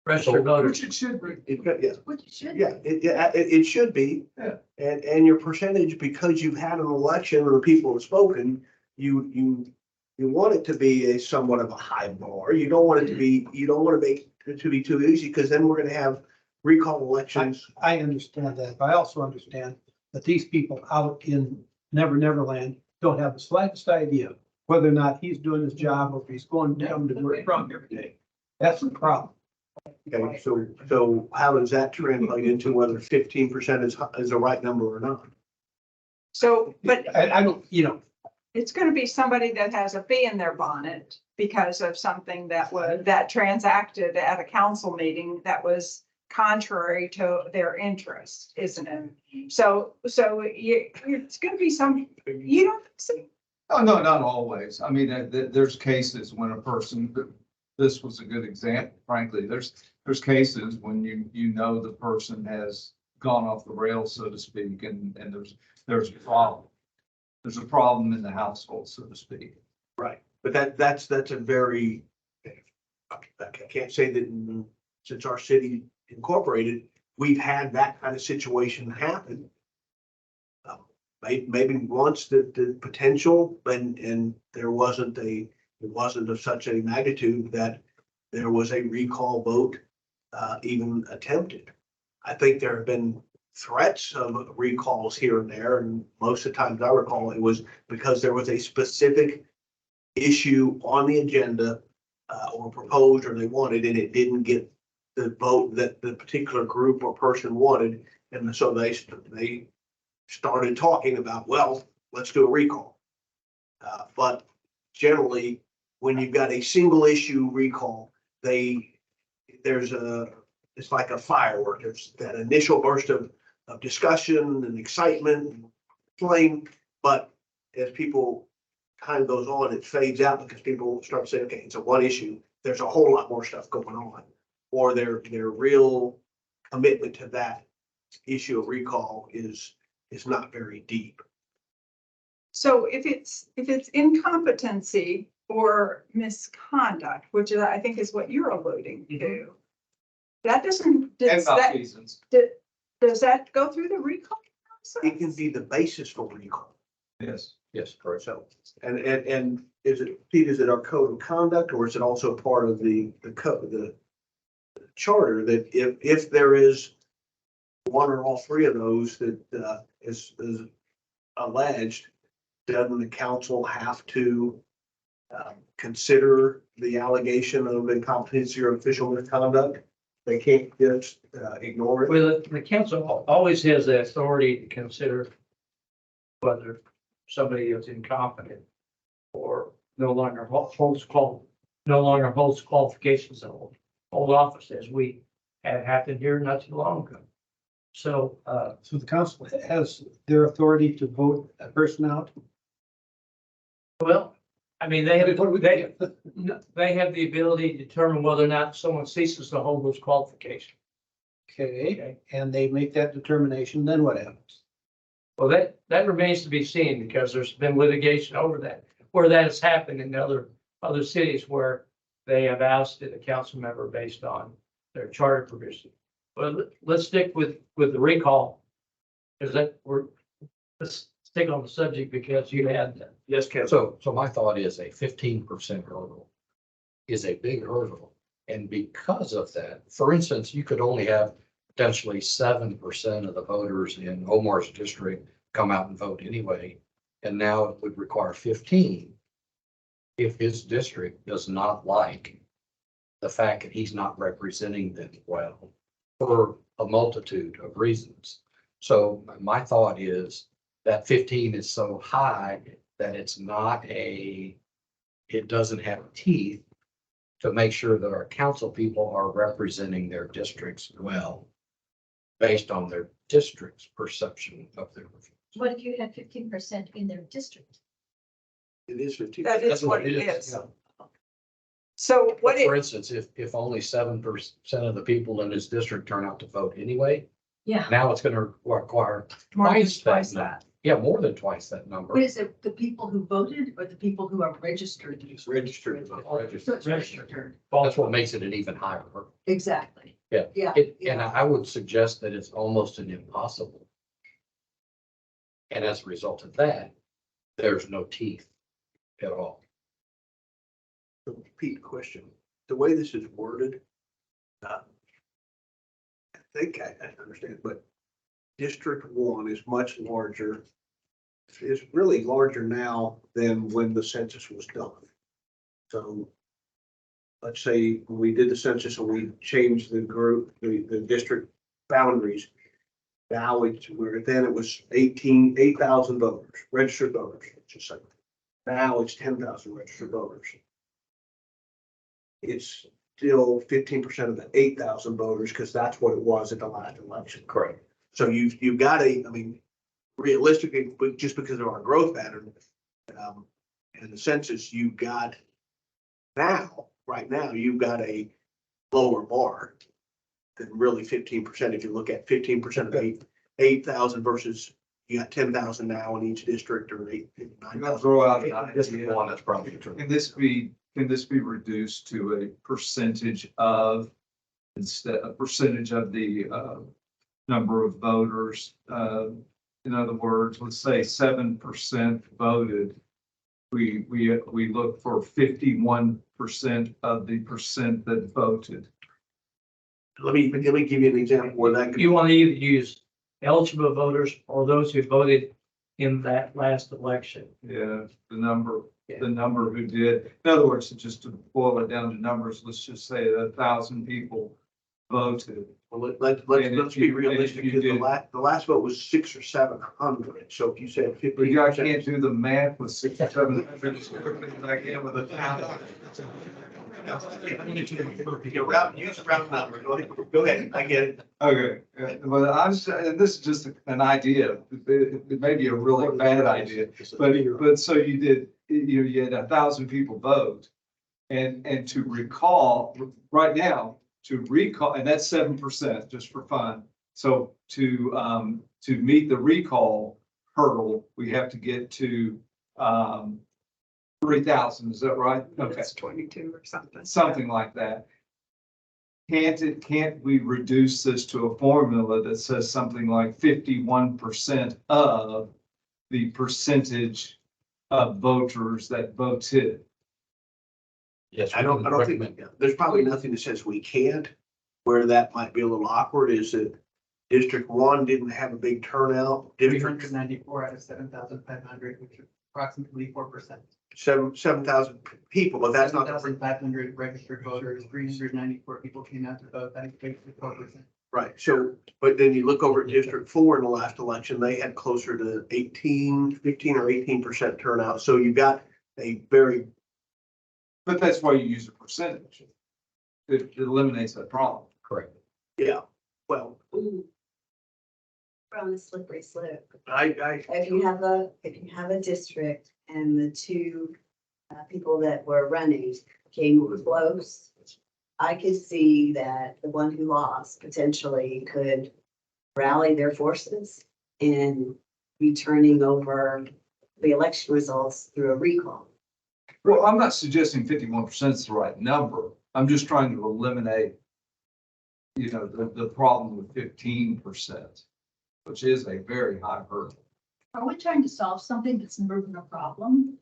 registered voters. Which it should be. Yeah, Which it should. yeah, it should be. Yeah. And your percentage, because you've had an election and the people have spoken, you want it to be a somewhat of a high bar. You don't want it to be, you don't want to make it to be too easy, because then we're gonna have recall elections. I understand that, but I also understand that these people out in Never Land don't have the slightest idea whether or not he's doing his job or if he's going down to work from every day. That's the problem. Okay, so how does that translate into whether 15% is the right number or not? So, but I don't, it's gonna be somebody that has a bee in their bonnet because of something that transacted at a council meeting that was contrary to their interest, isn't it? So it's gonna be you don't see. Oh, no, not always. I mean, there's cases when a person, this was a good example, frankly. There's cases when you know the person has gone off the rails, so to speak, and there's a problem. There's a problem in the household, so to speak. Right, but that's a very, I can't say that since our city incorporated, we've had that kind of situation happen. Maybe once the potential, and it wasn't of such a magnitude that there was a recall vote even attempted. I think there have been threats of recalls here and there, and most of the times I recall it was because there was a specific issue on the agenda or proposed or they wanted, and it didn't get the vote that the particular group or person wanted, and so they started talking about, well, let's do a recall. But generally, when you've got a single issue recall, there's it's like a firework. There's that initial burst of discussion and excitement and flame, but as time goes on, it fades out because people start saying, okay, it's a one issue. There's a whole lot more stuff going on, or their real commitment to that issue of recall is not very deep. So if it's incompetency or misconduct, which I think is what you're alluding to, that doesn't, And malfeasance. does that go through the recall It can process? be the basis for recall. Yes. Yes, correct. So, and is it, Pete, is it our code of conduct, or is it also part of the code, the charter, that if there is one or all three of those that is alleged, doesn't the council have to consider the allegation of incompetency or official misconduct? They can't just ignore it. Well, the council always has the authority to consider whether somebody is incompetent or no longer holds qualifications to hold office, as we had happened here not too long ago. So, So the council has their authority to vote a person out? well, I mean, they have the ability to determine whether or not someone ceases to hold those qualifications. Okay, and they make that determination, then what happens? Well, that remains to be seen, because there's been litigation over that, where that has happened in other cities where they have ousted a council member based on their charter provision. But let's stick with the recall, because let's stick on the subject, because you had, yes, Kevin. So my thought is a 15% hurdle is a big hurdle. And because of that, for instance, you could only have potentially 7% of the voters in Omar's district come out and vote anyway. And now it would require 15 if his district does not like the fact that he's not representing them well for a multitude of reasons. So my thought is that 15 is so high that it doesn't have teeth to make sure that our council people are representing their districts well, based on their district's perception of their review. What if you had 15% in their district? It is 15. That is That's what it is. So what For it, instance, if only 7% of the people in his district turn out to vote anyway, Yeah. now it's gonna require more than twice twice that. that. Yeah, more than twice that number. But is it the people who voted or the people who are registered? Registered. So it's registered. That's what makes it an even higher hurdle. Exactly. Yeah. Yeah. And Yeah. I would suggest that it's almost an impossible. And as a result of that, there's no teeth at all. So, Pete, question, the way this is worded, I think I understand, but District 1 is much larger. It's really larger now than when the census was done. So let's say when we did the census and we changed the group, the district boundaries. Now it was 8,000 voters, registered voters, let's just say. Now it's 10,000 registered voters. It's still 15% of the 8,000 voters, because that's what it was at the last election. Correct. So you've got realistically, but just because of our growth pattern, and the census, you've got right now, you've got a lower bar than really 15%. If you look at 15% of 8,000 versus you got 10,000 now in each district, or 9,000. Throw out an This is the idea. one that's probably true. Can this be reduced to a percentage of, a percentage of the number of voters? In other words, let's say 7% voted. We look for 51% of the percent that voted. Let me give you an example where that could. You want to either use eligible voters or those who voted in that last election. Yeah, the number who did. In other words, just to boil it down to numbers, let's just say that 1,000 people voted. Well, let's be And if you realistic, because did- the last vote was 600 or 700, so if you said But you, I 50%. can't do the math with 6 or 700 as quickly as I can with a town. Use round number, go ahead, I get it. Okay, but I'm, and this is just an idea. It may be a really bad idea, but so you did, you had 1,000 people vote. And to recall, right now, to recall, and that's 7%, just for fun. So to meet the recall hurdle, we have to get to 3,000, is that right? Okay, It's 22 or something. something like that. Can't we reduce this to a formula that says something like 51% of the percentage of voters that voted? Yes. I don't think, there's probably nothing that says we can't. Where that might be a little awkward is that District 1 didn't have a big turnout. District 394 out of 7,500, which is approximately 4%. 7,000 people, but that's not. 7,500 registered voters, 394 people came out to vote, that equates to 4%. Right, so, but then you look over at District 4 in the last election, they had closer to 15 or 18% turnout. So you got a very, But that's why you use a percentage. It eliminates that problem. Correct. yeah, well, We're on a slippery slope. I, If you have a district and the two people that were running came close, I could see that the one who lost potentially could rally their forces and be turning over the election results through a recall. Well, I'm not suggesting 51% is the right number. I'm just trying to eliminate, the problem with 15%, which is a very high hurdle. Are we trying to solve something that's never been a problem?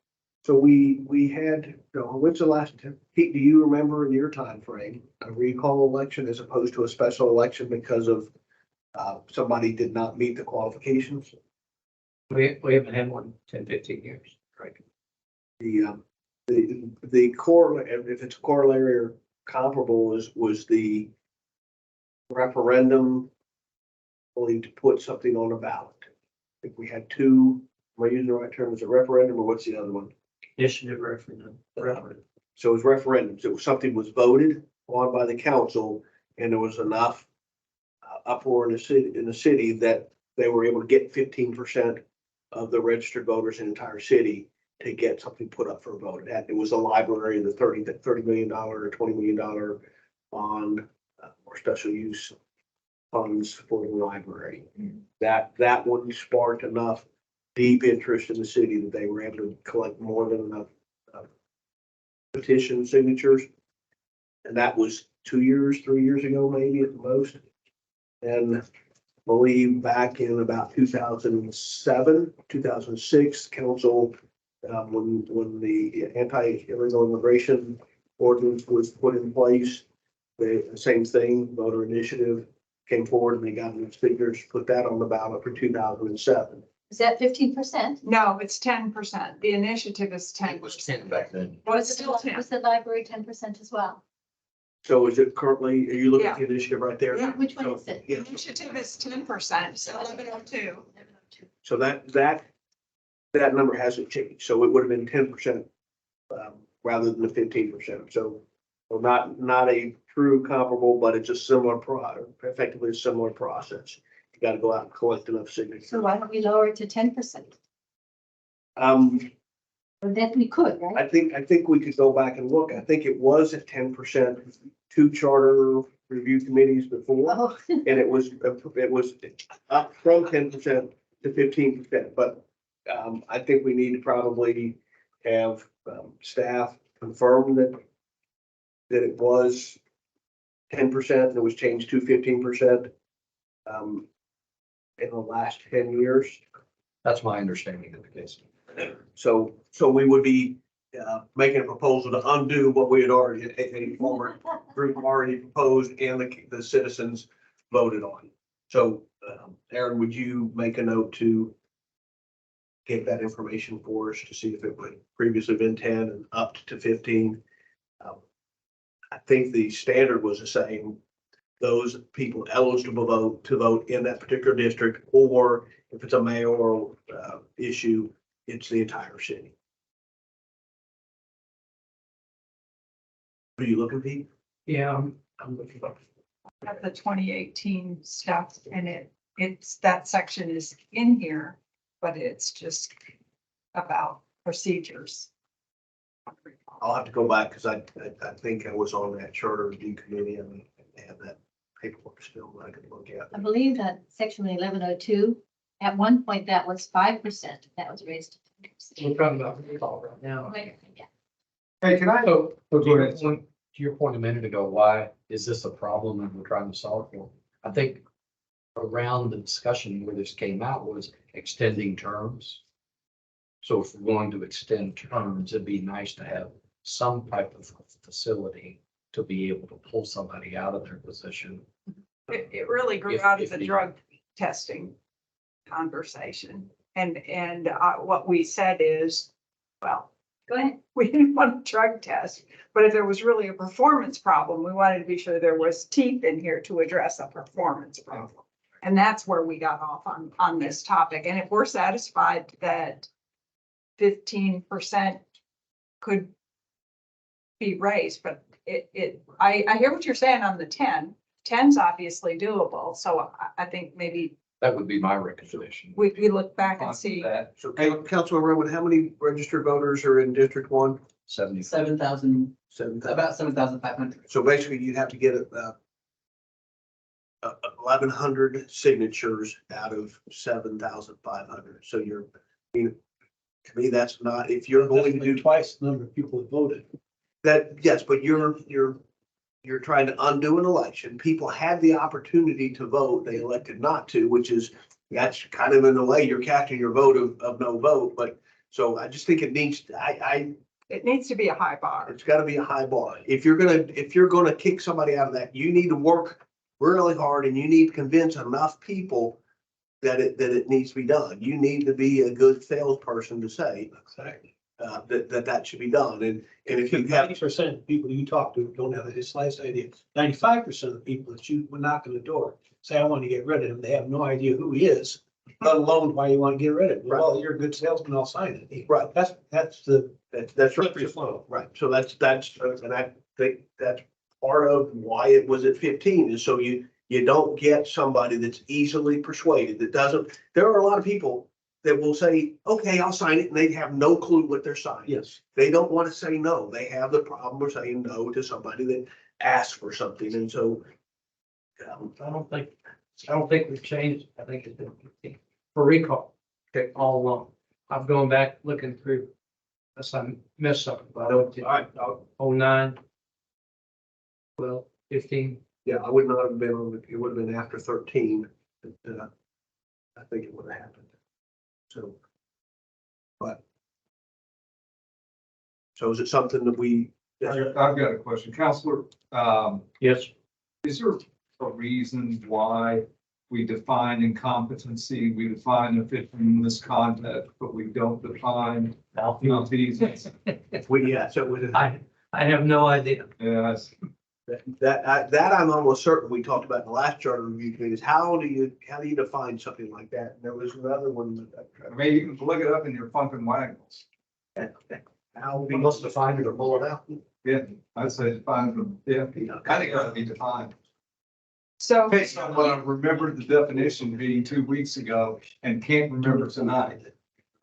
so we had, when's the last, Pete, do you remember in your time frame a recall election as opposed to a special election because of somebody did not meet the qualifications? We haven't had one in 10, 15 years. Right. The core, if it's corollary or comparable, was the referendum only to put something on a ballot. If we had two, am I using the right term? Is it referendum or what's the other one? Initiative referendum. So it was referendums. It was something was voted on by the council and there was enough uproar in the city that they were able to get 15% of the registered voters in the entire city to get something put up for a vote. It was a library, the $30 million or $20 million bond or special use funds for the library. That one sparked enough deep interest in the city that they were able to collect more than enough petition signatures. And that was 3 years ago, maybe at the most. And I believe back in about 2007, 2006, council, when the anti-illegal immigration ordinance was put in place, the same thing, voter initiative came forward and they got those figures, put that on the ballot for 2007. Is that 15%? No, it's 10%. The initiative is 10%. It was 10 back then. Well, it's still 10. Was the library 10% as well? So is it currently, are you looking at the initiative right there? Yeah. Which one is it? Yeah, Initiative is 10%, so 1102. so that number hasn't changed, so it would have been 10%, rather than the 15%, so not a true comparable, but it's a similar effectively a similar process. You gotta go out and collect enough signatures. So why don't we lower it to 10%? Or that we could, right? I think we could go back and look, I think it was at 10%, 2 charter review committees before. Oh, And it was up from 10% to 15%, but I think we need to probably have staff confirm that it was 10% and it was changed to 15% in the last 10 years. That's my understanding of the case. So we would be making a proposal to undo what we had already, a former group already proposed and the citizens voted on. So Aaron, would you make a note to get that information for us to see if it would previously been 10 and up to 15? I think the standard was the same those people eligible to vote in that particular district, or if it's a mayoral issue, it's the entire city. Are you looking, Pete? Yeah, I'm looking for. At the 2018 stuff, and it's, that section is in here, but it's just about procedures. I'll have to go back because I think I was on that charter review committee and they have that paperwork still that I could look at. I believe that section 1102, at one point that was 5%, that was raised to 10%. We're talking about recall right now. Yeah. Hey, can I, So, to your point a minute ago, why is this a problem that we're trying to solve for? I think around the discussion where this came out was extending terms. So if we're going to extend terms, it'd be nice to have some type of facility to be able to pull somebody out of their position. It really grew If- out of if the the- drug testing conversation. And what we said is, well, Go ahead. we didn't want a drug test, but if there was really a performance problem, we wanted to be sure there was teeth in here to address a performance problem. And that's where we got off on this topic. And if we're satisfied that 15% could be raised, but I hear what you're saying on the 10. 10's obviously doable, so I think maybe That would be my recommendation. we look back and see. That, So Councilman Rowan, how many registered voters are in District 1? 70. 7,000, 7,000. about 7,500. So basically you'd have to get 1,100 signatures out of 7,500. So you're, I mean, to me, that's not, if you're going to do Twice the number of people that voted. that, yes, but you're trying to undo an election. People had the opportunity to vote. They elected not to, which is, that's kind of in a way, you're casting your vote of no vote. But so I just think it needs, It needs to be a high bar. it's gotta be a high bar. If you're gonna kick somebody out of that, you need to work really hard and you need to convince enough people that it needs to be done. You need to be a good salesperson to say, Exactly. that should be done. And if you have, 90% of people you talk to don't have the slightest idea. 95% of the people that you would knock on the door, say, I want to get rid of him. They have no idea who he is, let alone why you want to get rid of him. Well, you're a good salesman, I'll sign it. Right. That's the that's right. slippery slope. Right. So that's, and I think that's part of why it was at 15 is so you don't get somebody that's easily persuaded, that doesn't, there are a lot of people that will say, okay, I'll sign it, and they have no clue what they're signing. Yes. They don't want to say no. They have the problem of saying no to somebody that asks for something. And so, I don't think we've changed. I think it's been 15 for recall. Okay, all along. I've gone back looking through, unless I missed something, but I don't. all right, 09. Well, 15. yeah, I would not have been on, it would have been after 13. That, I think it would have happened. So, but. So is it something that we? I've got a question, Counselor. Yes. Is there a reason why we define incompetency, we define official misconduct, but we don't define malfeasance? Yeah, so with I have no idea. Yes. that I'm almost certain we talked about in the last charter review committee is how do you define something like that? And there was another one. I mean, you can look it up in your funkin' waggles. How We must define it or pull it out. Yeah, I'd say define them. Yeah, I think it ought to be defined. So Based on what I remembered the definition being 2 weeks ago and can't remember tonight.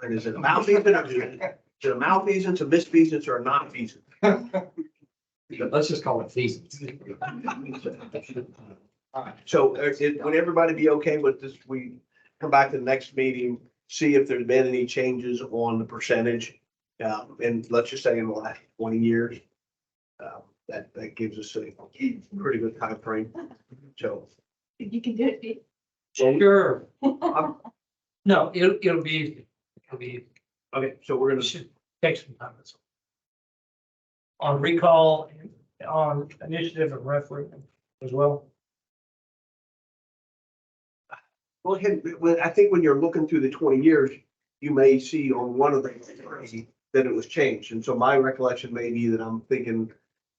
And is it a malfeasance or is it a malfeasance, a misfeasance, or a non-feasance? Let's just call it feasance. So would everybody be okay with this? We come back to the next meeting, see if there's been any changes on the percentage. And let's just say in the last 20 years. That gives us a pretty good time frame. So. You can do it. Sure. No, it'll be Okay, so we're it gonna, should take some time. That's all. On recall, and on initiative and referendum as well. go ahead. I think when you're looking through the 20 years, you may see on one of them that it was changed. And so my recollection may be that I'm thinking,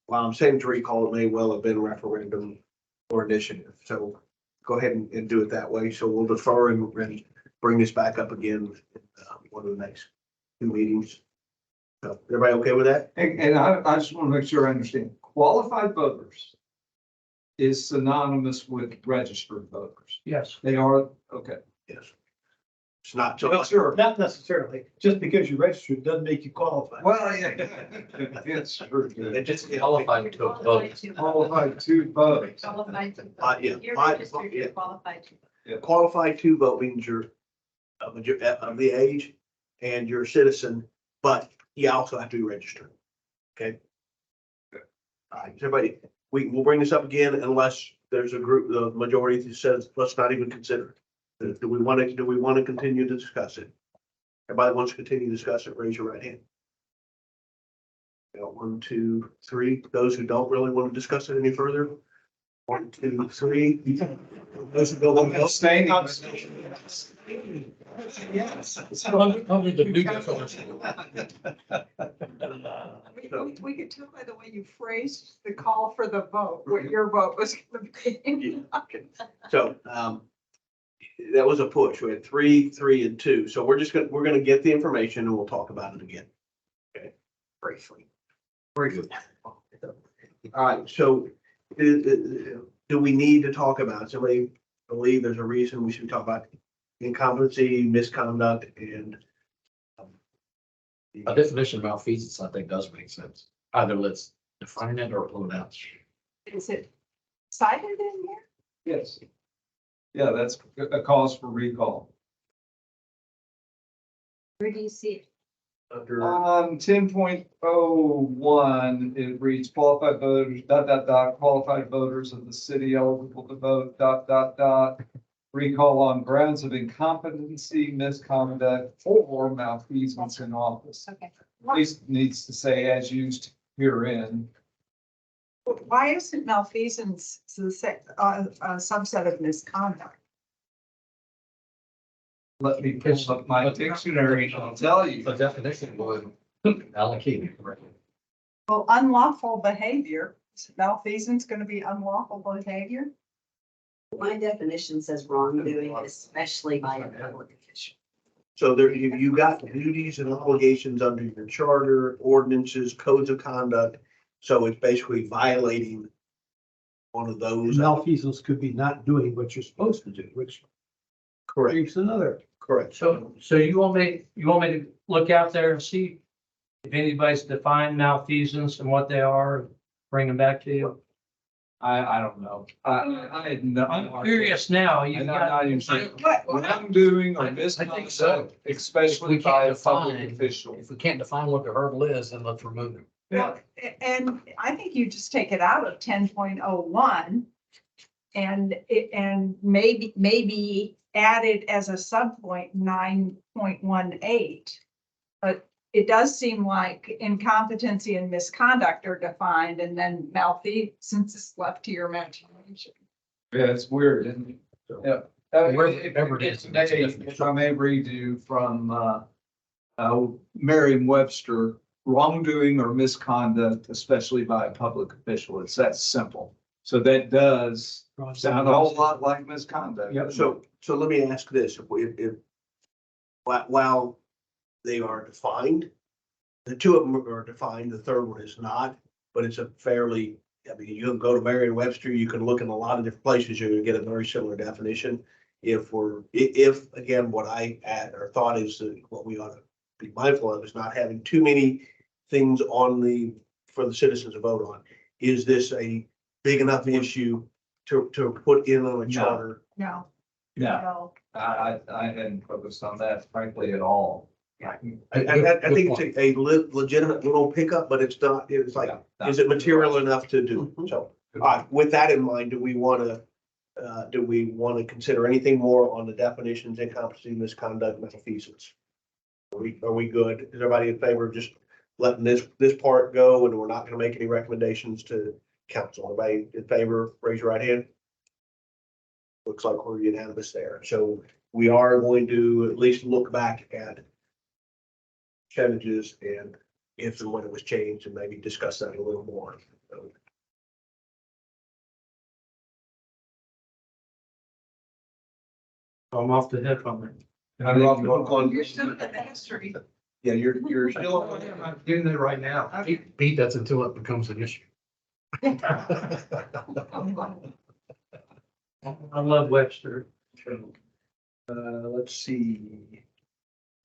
while I'm saying to recall, it may well have been referendum or initiative. So go ahead and do it that way. So we'll defer and bring this back up again in one of the next two meetings. So everybody okay with that? And I just want to make sure I understand. Qualified voters is synonymous with registered voters. Yes. They are, okay. Yes. It's not so. Sure. Not necessarily, just because you're registered doesn't make you qualified. Well, yeah, it's true. It just. Qualified to vote. Qualified to vote. Qualified to. Yeah. You're my- registered, yeah. you're qualified to. Qualified to vote means you're of the age and you're a citizen, but you also have to be registered. Okay? All right, everybody, we'll bring this up again unless there's a group, the majority that says, let's not even consider it. Do we want to continue to discuss it? Everybody wants to continue to discuss it, raise your right hand. Got 1, 2, 3. Those who don't really want to discuss it any further. 1, 2, 3. Those who don't want to. Abstaining. Yes. Only the new definition. We could tell by the way you phrased the call for the vote, what your vote was gonna be. So, that was a push. We had 3, 3, and 2. So we're gonna get the information and we'll talk about it again. Okay, briefly. Briefly. All right, so do we need to talk about, it? Somebody believe there's a reason we should talk about incompetency, misconduct, and A definition of malfeasance, I think, does make sense. Either let's define it or pull it out. Is it cited in here? Yes. Yeah, that's a cause for recall. Where do you see it? under, 10.01, it reads qualified voters, qualified voters of the city eligible to vote, recall on grounds of incompetency, misconduct, or malfeasance in office. Okay. At least needs to say as used herein. Why isn't malfeasance a subset of misconduct? Let me pull up my dictionary and I'll tell you. The definition would allocate it correctly. Well, unlawful behavior, is malfeasance gonna be unlawful behavior? My definition says wrongdoing, especially by a public official. so there, you got duties and obligations under your charter, ordinances, codes of conduct. So it's basically violating one of those. Malfeasance could be not doing what you're supposed to do, which Correct, creates another. correct. So you want me to look out there and see if anybody's defined malfeasance and what they are, bring them back to you? I don't know. I had no. I'm curious now. You've I'm got. not even sure. What? Wrongdoing or I think so. misconduct, especially If we by a can't public define- official. If we can't define what the hurdle is, then let's remove it. Well, and I think you just take it out of 10.01 and maybe add it as a subpoint 9.18. But it does seem like incompetency and misconduct are defined and then malfeasance is left to your imagination. Yeah, it's weird, isn't it? Yeah. Wherever it is, it's a definition. If I may read you from, Merriam-Webster, wrongdoing or misconduct, especially by a public official. It's that simple. So that does sound a whole lot like misconduct. Yeah, so let me ask this, while they are defined, the two of them are defined, the third one is not, but it's a fairly, I mean, you can go to Merriam-Webster, you can look in a lot of different places, you're gonna get a very similar definition. If again, what I add or thought is that what we ought to be mindful of is not having too many things for the citizens to vote on. Is this a big enough issue to put in on a charter? No. No, No. I hadn't focused on that frankly at all. I think it's a legitimate little pickup, but it's not, it's like, Yeah. is it material enough to do? So, with that in mind, do we want to consider anything more on the definitions, incompetency, misconduct, malfeasance? Are we good? Is everybody in favor of just letting this part go and we're not going to make any recommendations to council? Everybody in favor, raise your right hand. Looks like we're unanimous there. So we are going to at least look back at percentages and if and when it was changed and maybe discuss that a little more. So So I'm off the hook on that. You're off the hook on- You're still in the history. Yeah, you're still. I'm doing it right now. Pete, that's until it becomes an issue. I love Webster. Let's see,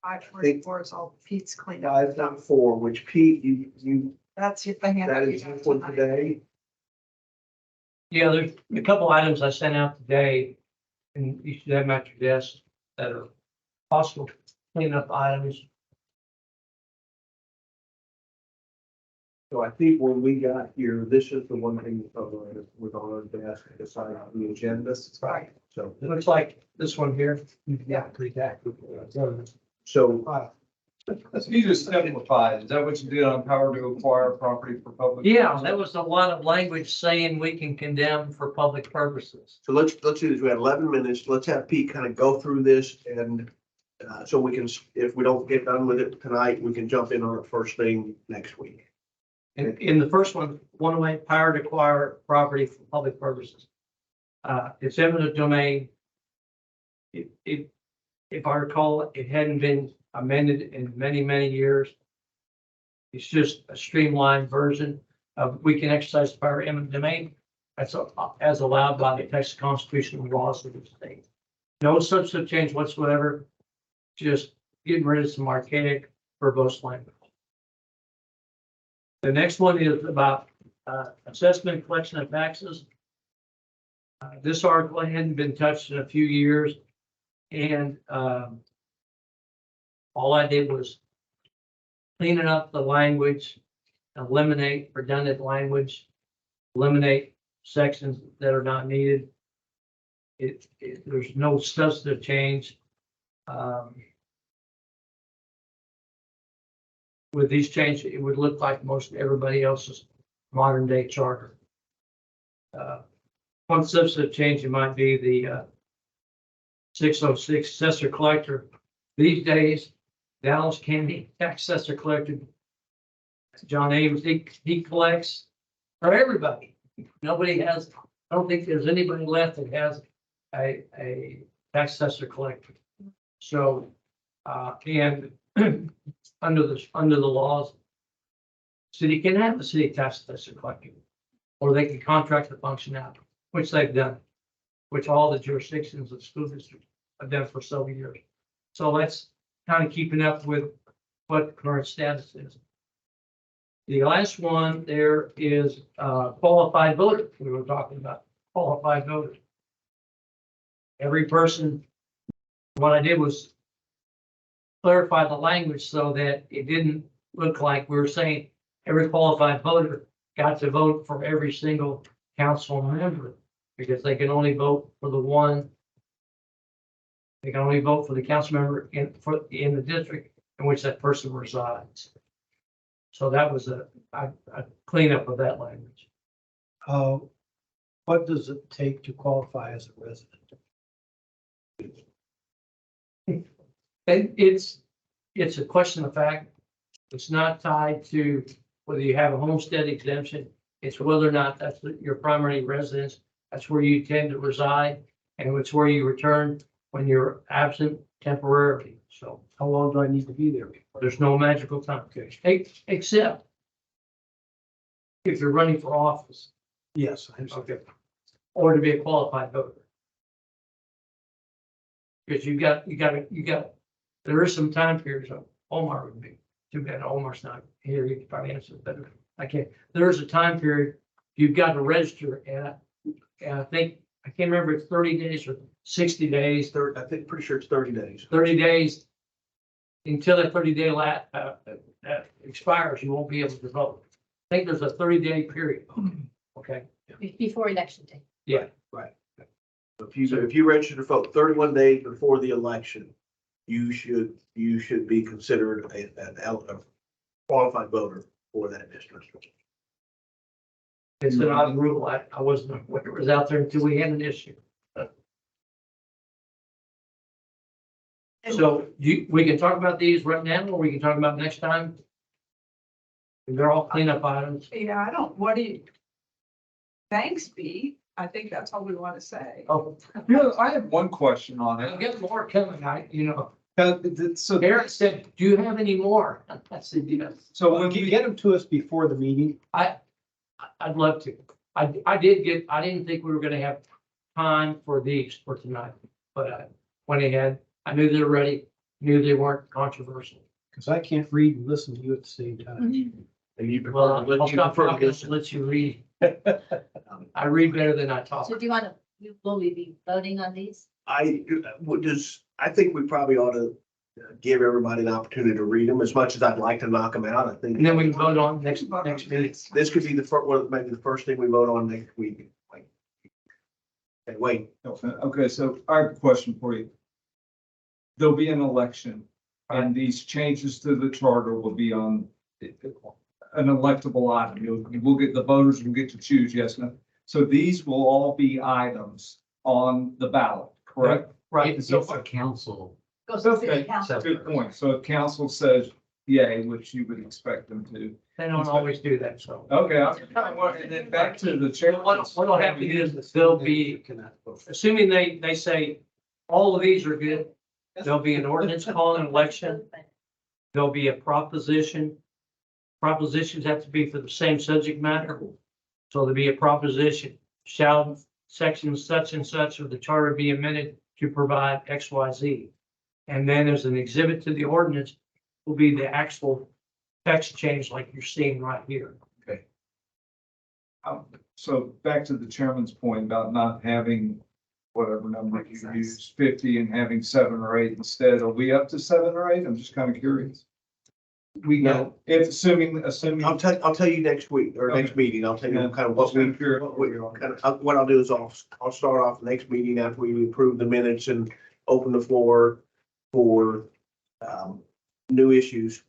544 is all Pete's cleaned up. 5.4, which Pete, you, That's your thing. that is your one today. Yeah, there's a couple items I sent out today, and you should have them at your desk that are possible cleanup items. So I think when we got here, this is the one thing was on our desk, aside on the agenda. Right. So, It looks like this one here. Yeah. Pretty accurate. so You just simplified. Is that what you did on power to acquire property for public? Yeah, that was a lot of language saying we can condemn for public purposes. So let's do this. We had 11 minutes. Let's have Pete kind of go through this and so we can, if we don't get done with it tonight, we can jump in on it first thing next week. In the first one way, power to acquire property for public purposes. It's eminent domain. If I recall, it hadn't been amended in many, many years. It's just a streamlined version of, we can exercise the power of eminent domain. That's as allowed by the Texas Constitution and laws of the state. No substantive change whatsoever, just getting rid of some archaic verbose language. The next one is about assessment and collection of taxes. This article hadn't been touched in a few years, and all I did was cleaning up the language, eliminate redundant language, eliminate sections that are not needed. There's no substantive change. With these changes, it would look like most everybody else's modern day charter. One substantive change, it might be the 606 assessor collector. These days, Dallas County tax assessor collector, John Ames, he collects for everybody. Nobody has, I don't think there's anybody left that has a tax assessor collector. So, and under the laws, city can have the city tax assessor collector, or they can contract the function out, which they've done, which all the jurisdictions of school districts have done for several years. So that's kind of keeping up with what the current status is. The last one there is qualified voter. We were talking about qualified voters. Every person, what I did was clarify the language so that it didn't look like we were saying every qualified voter got to vote for every single council member, because they can only vote for the one. They can only vote for the council member in the district in which that person resides. So that was a cleanup of that language. What does it take to qualify as a resident? And it's a question of fact. It's not tied to whether you have a homestead exemption. It's whether or not that's your primary residence. That's where you tend to reside, and it's where you return when you're absent temporarily. So How long do I need to be there? there's no magical time, except if you're running for office, Yes, I understand. okay, or to be a qualified voter. Because you got, there is some time periods. Omar would be, too bad Omar's not here, he could probably answer it better. I can't, there is a time period you've got to register, and I think, I can't remember if it's 30 days or 60 days, I think, pretty sure it's 30 days. 30 days. Until that 30-day expires, you won't be able to vote. I think there's a 30-day period. Okay, Before election day. yeah, If you register to vote 31 days before the election, you should be considered a qualified voter for that district. it's an odd rule. I wasn't aware it was out there until we had an issue. So we can talk about these right now, or we can talk about next time. They're all cleanup items. Yeah, what do you? Thanks, B. I think that's all we want to say. Oh, Yeah, I have one question on I'll it. get more coming, So, Eric said, do you have any more? I said, yes. so Well, when get we, them to us before the meeting. I'd love to. I didn't think we were gonna have time for these for tonight, but I went ahead. I knew they were ready, knew they weren't controversial. Because I can't read and listen to you at the same time. And you Well, prefer, I'll you stop prefer talking this. and let you read. I read better than I talk. So do you want to, will we be voting on these? I would just, I think we probably ought to give everybody an opportunity to read them as much as I'd like to knock them out. I think. And then we can vote on next meeting. This could be the first, well, maybe the first thing we vote on next week. Like, okay, wait, okay, so I have a question for you. There'll be an election and these changes to the charter will be on an electable item. We'll get, the voters will get to choose yes, no. So these will all be items on the ballot, correct? Right. So Council. Goes to city Okay, council. good point. So if council says yay, which you would expect them to. They don't always do that, so. Okay, I'm kind of wondering, and then back to the chair. What'll happen is they'll be, assuming they say all of these are good, there'll be an ordinance calling an election. There'll be a proposition. Propositions have to be for the same subject matter. So there'll be a proposition, shall section such and such of the charter be amended to provide X, Y, Z. And then as an exhibit to the ordinance will be the actual text change like you're seeing right here. So back to the chairman's point about not having whatever number you use, 50 and having 7 or 8 instead. Are we up to 7 or 8? I'm just kind of curious. We No. know, if assuming. I'll tell you next week or next meeting. I'll tell you kind of what we, what I'll do is I'll start off the next meeting after we approve the minutes and open the floor for new issues.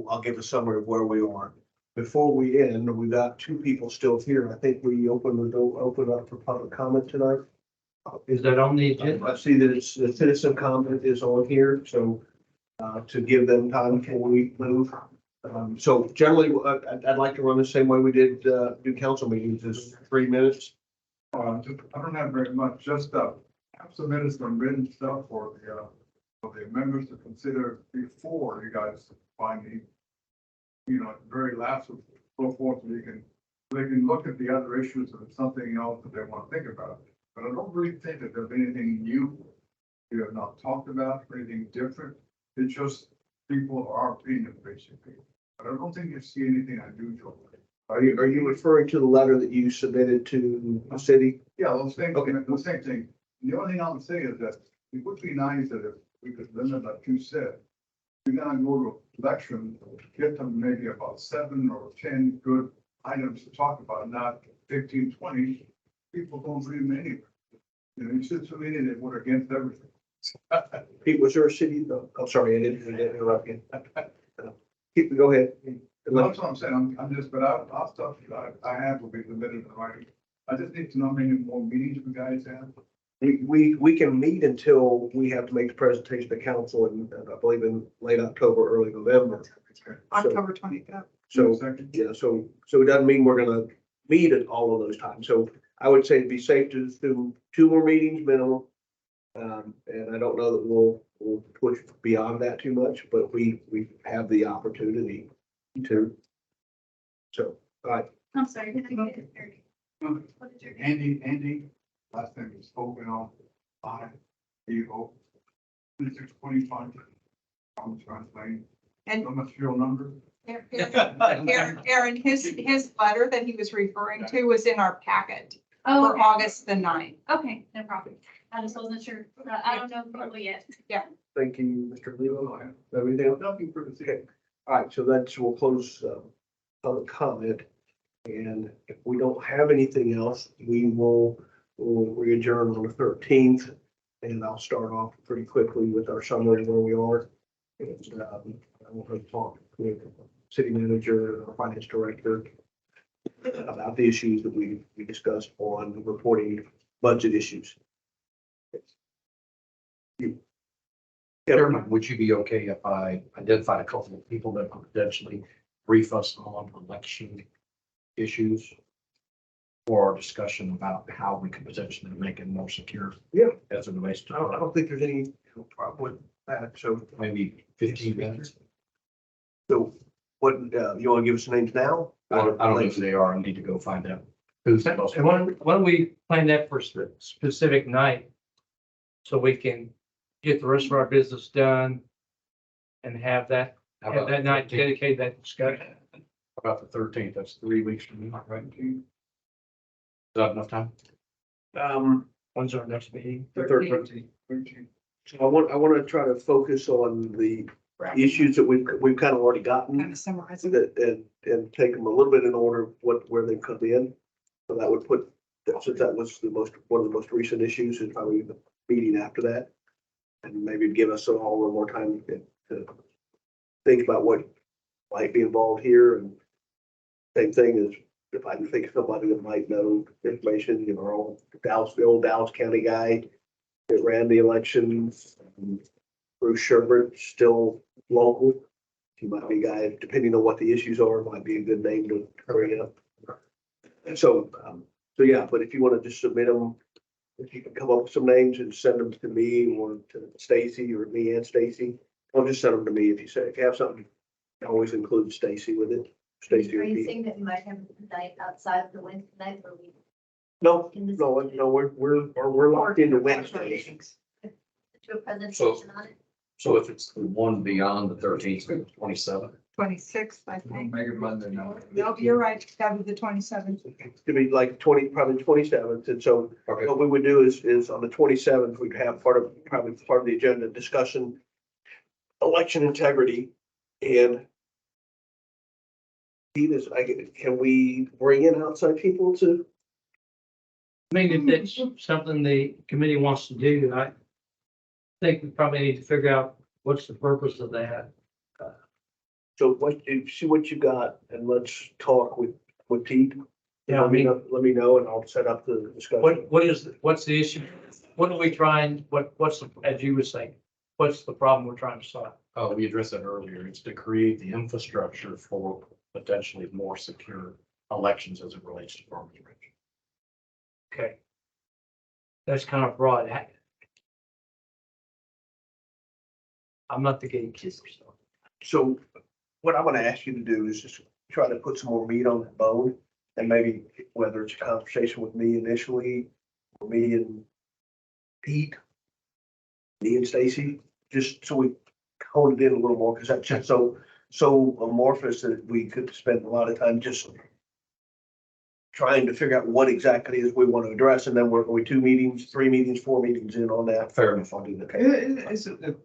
I'll give a summary of where we are. Before we end, we've got 2 people still here. I think we open up for public comment tonight. Is that on the agenda? I see that it's, the citizen comment is on here, so to give them time before we move. So generally, I'd like to run the same way we did do council meetings, is 3 minutes. I don't have very much, just have submitted some written stuff for the members to consider before you guys finally, at the very last, so forth, they can look at the other issues if it's something else that they want to think about. But I don't really think that there's anything new you have not talked about, or anything different. It's just people are opinions, basically. But I don't think you see anything unusual. Are you referring to the letter that you submitted to the city? Yeah, those things, Okay. the same thing. The only thing I would say is that it would be nice that if we could limit, like you said, we're gonna go to election, get them maybe about 7 or 10 good items to talk about, not 15, 20. People don't read them anyway. It's just so many that were against everything. Pete, was there a city? I'm sorry, I didn't mean to interrupt you. Go ahead. That's what I'm saying. I'm just, but our stuff I have will be limited in writing. I just need to know how many more meetings you guys have. We can meet until we have to make the presentation to council in, I believe in late October, early November. October 25th. So, yeah, so it doesn't mean we're gonna meet at all of those times. So I would say it'd be safe to do 2 more meetings minimum. And I don't know that we'll push beyond that too much, but we have the opportunity to. So, all right. I'm sorry. Can I get it? What did your- Andy, last time you spoken on 5, Evo, 2625. I'm translating. And So much real number. Aaron, his letter that he was referring to was in our packet Oh, for okay. August the 9th. Okay, no problem. I just wasn't sure. I don't know people yet. Thank you, Mr. Leo. Everything else? Nothing for the Okay. All right, so we'll close public comment. And if we don't have anything else, we'll adjourn on the 13th. And I'll start off pretty quickly with our summary of where we are. And I will have to talk with city manager and our finance director about the issues that we discussed on reporting budget issues. Chairman, would you be okay if I identified a couple of people that could potentially brief us on election issues? for our discussion about how we could potentially make it more secure. Yeah. As it relates I to don't think there's any problem with that. So, maybe 15 minutes. so what, you want to give us the names now? I don't know who they are. I need to go find out. Who's supposed And to? why don't we plan that for a specific night? So we can get the rest of our business done and have that How have about that night the 13th? dedicated to that discussion. About the 13th? That's 3 weeks from now, right? Is that enough time? When's our next meeting? The 13th. So I want to try to focus on the issues that we've kind of already gotten. Kind of summarizing. And take them a little bit in order, where they've come in. So that would put, since that was one of the most recent issues, and probably the meeting after that. And maybe give us all a little more time to think about what might be involved here, and same thing as if I can think of somebody that might know information, our old the old Dallas County guy that ran the elections, Bruce Sherbert, still local. He might be a guy, depending on what the issues are, might be a good name to bring up. And so yeah, but if you want to just submit them, if you can come up with some names and send them to me or to Stacy or me and Stacy, or just send them to me if you have something, always include Stacy with it. Stacy or Are you Pete. saying that you might have a night outside of the Wednesday night where we? No, we're locked into Wednesday. Do a presentation on it? So if it's the one beyond the 13th, 27th. 26th, I think. Make it Monday night. No, you're right. That'd be the 27th. To be like probably 27th. And so Okay. what we would do is on the 27th, we'd have probably part of the agenda discussion, election integrity, and can we bring in outside people to? I mean, if that's something the committee wants to do, I think we probably need to figure out what's the purpose of that. So see what you got, and let's talk with Pete. Yeah, I mean, Let me know and I'll set up the discussion. what's the issue? What are we trying, what's the, as you would say, what's the problem we're trying to solve? Oh, we addressed that earlier. It's to create the infrastructure for potentially more secure elections as it relates to Farmers Branch. Okay. That's kind of broad. I'm not the gatekeeper, so. So what I'm gonna ask you to do is just try to put some more meat on the bone, and maybe whether it's a conversation with me initially, or me and Pete, me and Stacy, just so we hone it in a little more, because that's just so amorphous that we could spend a lot of time just trying to figure out what exactly it is we want to address, and then we're going 2 meetings, 3 meetings, 4 meetings in on that. Fair enough, I'll do that.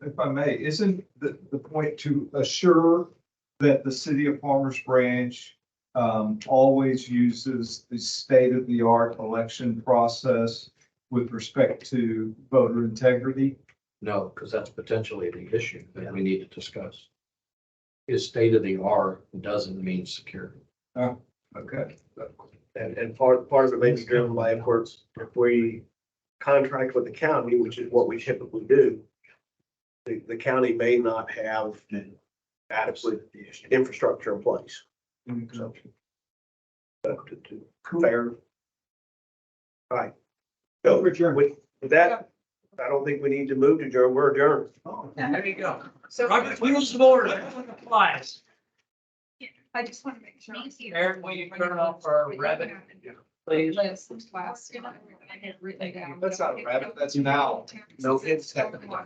If I may, isn't the point to assure that the city of Farmers Branch always uses the state-of-the-art election process with respect to voter integrity? No, because that's potentially the issue that we need to discuss. Is state of the art doesn't mean secure. Okay. And part of it may be driven by, of course, if we contract with the county, which is what we typically do, the county may not have adequate infrastructure in place. So, fair. All right. So with that, I don't think we need to move to adjourn. We're adjourned. There you go. So Robert, rules of order, everyone applies. I just want to make sure. Eric, will you turn off our rabbit, please? Last. Written down. That's not a rabbit, that's an owl. No, it's Technical.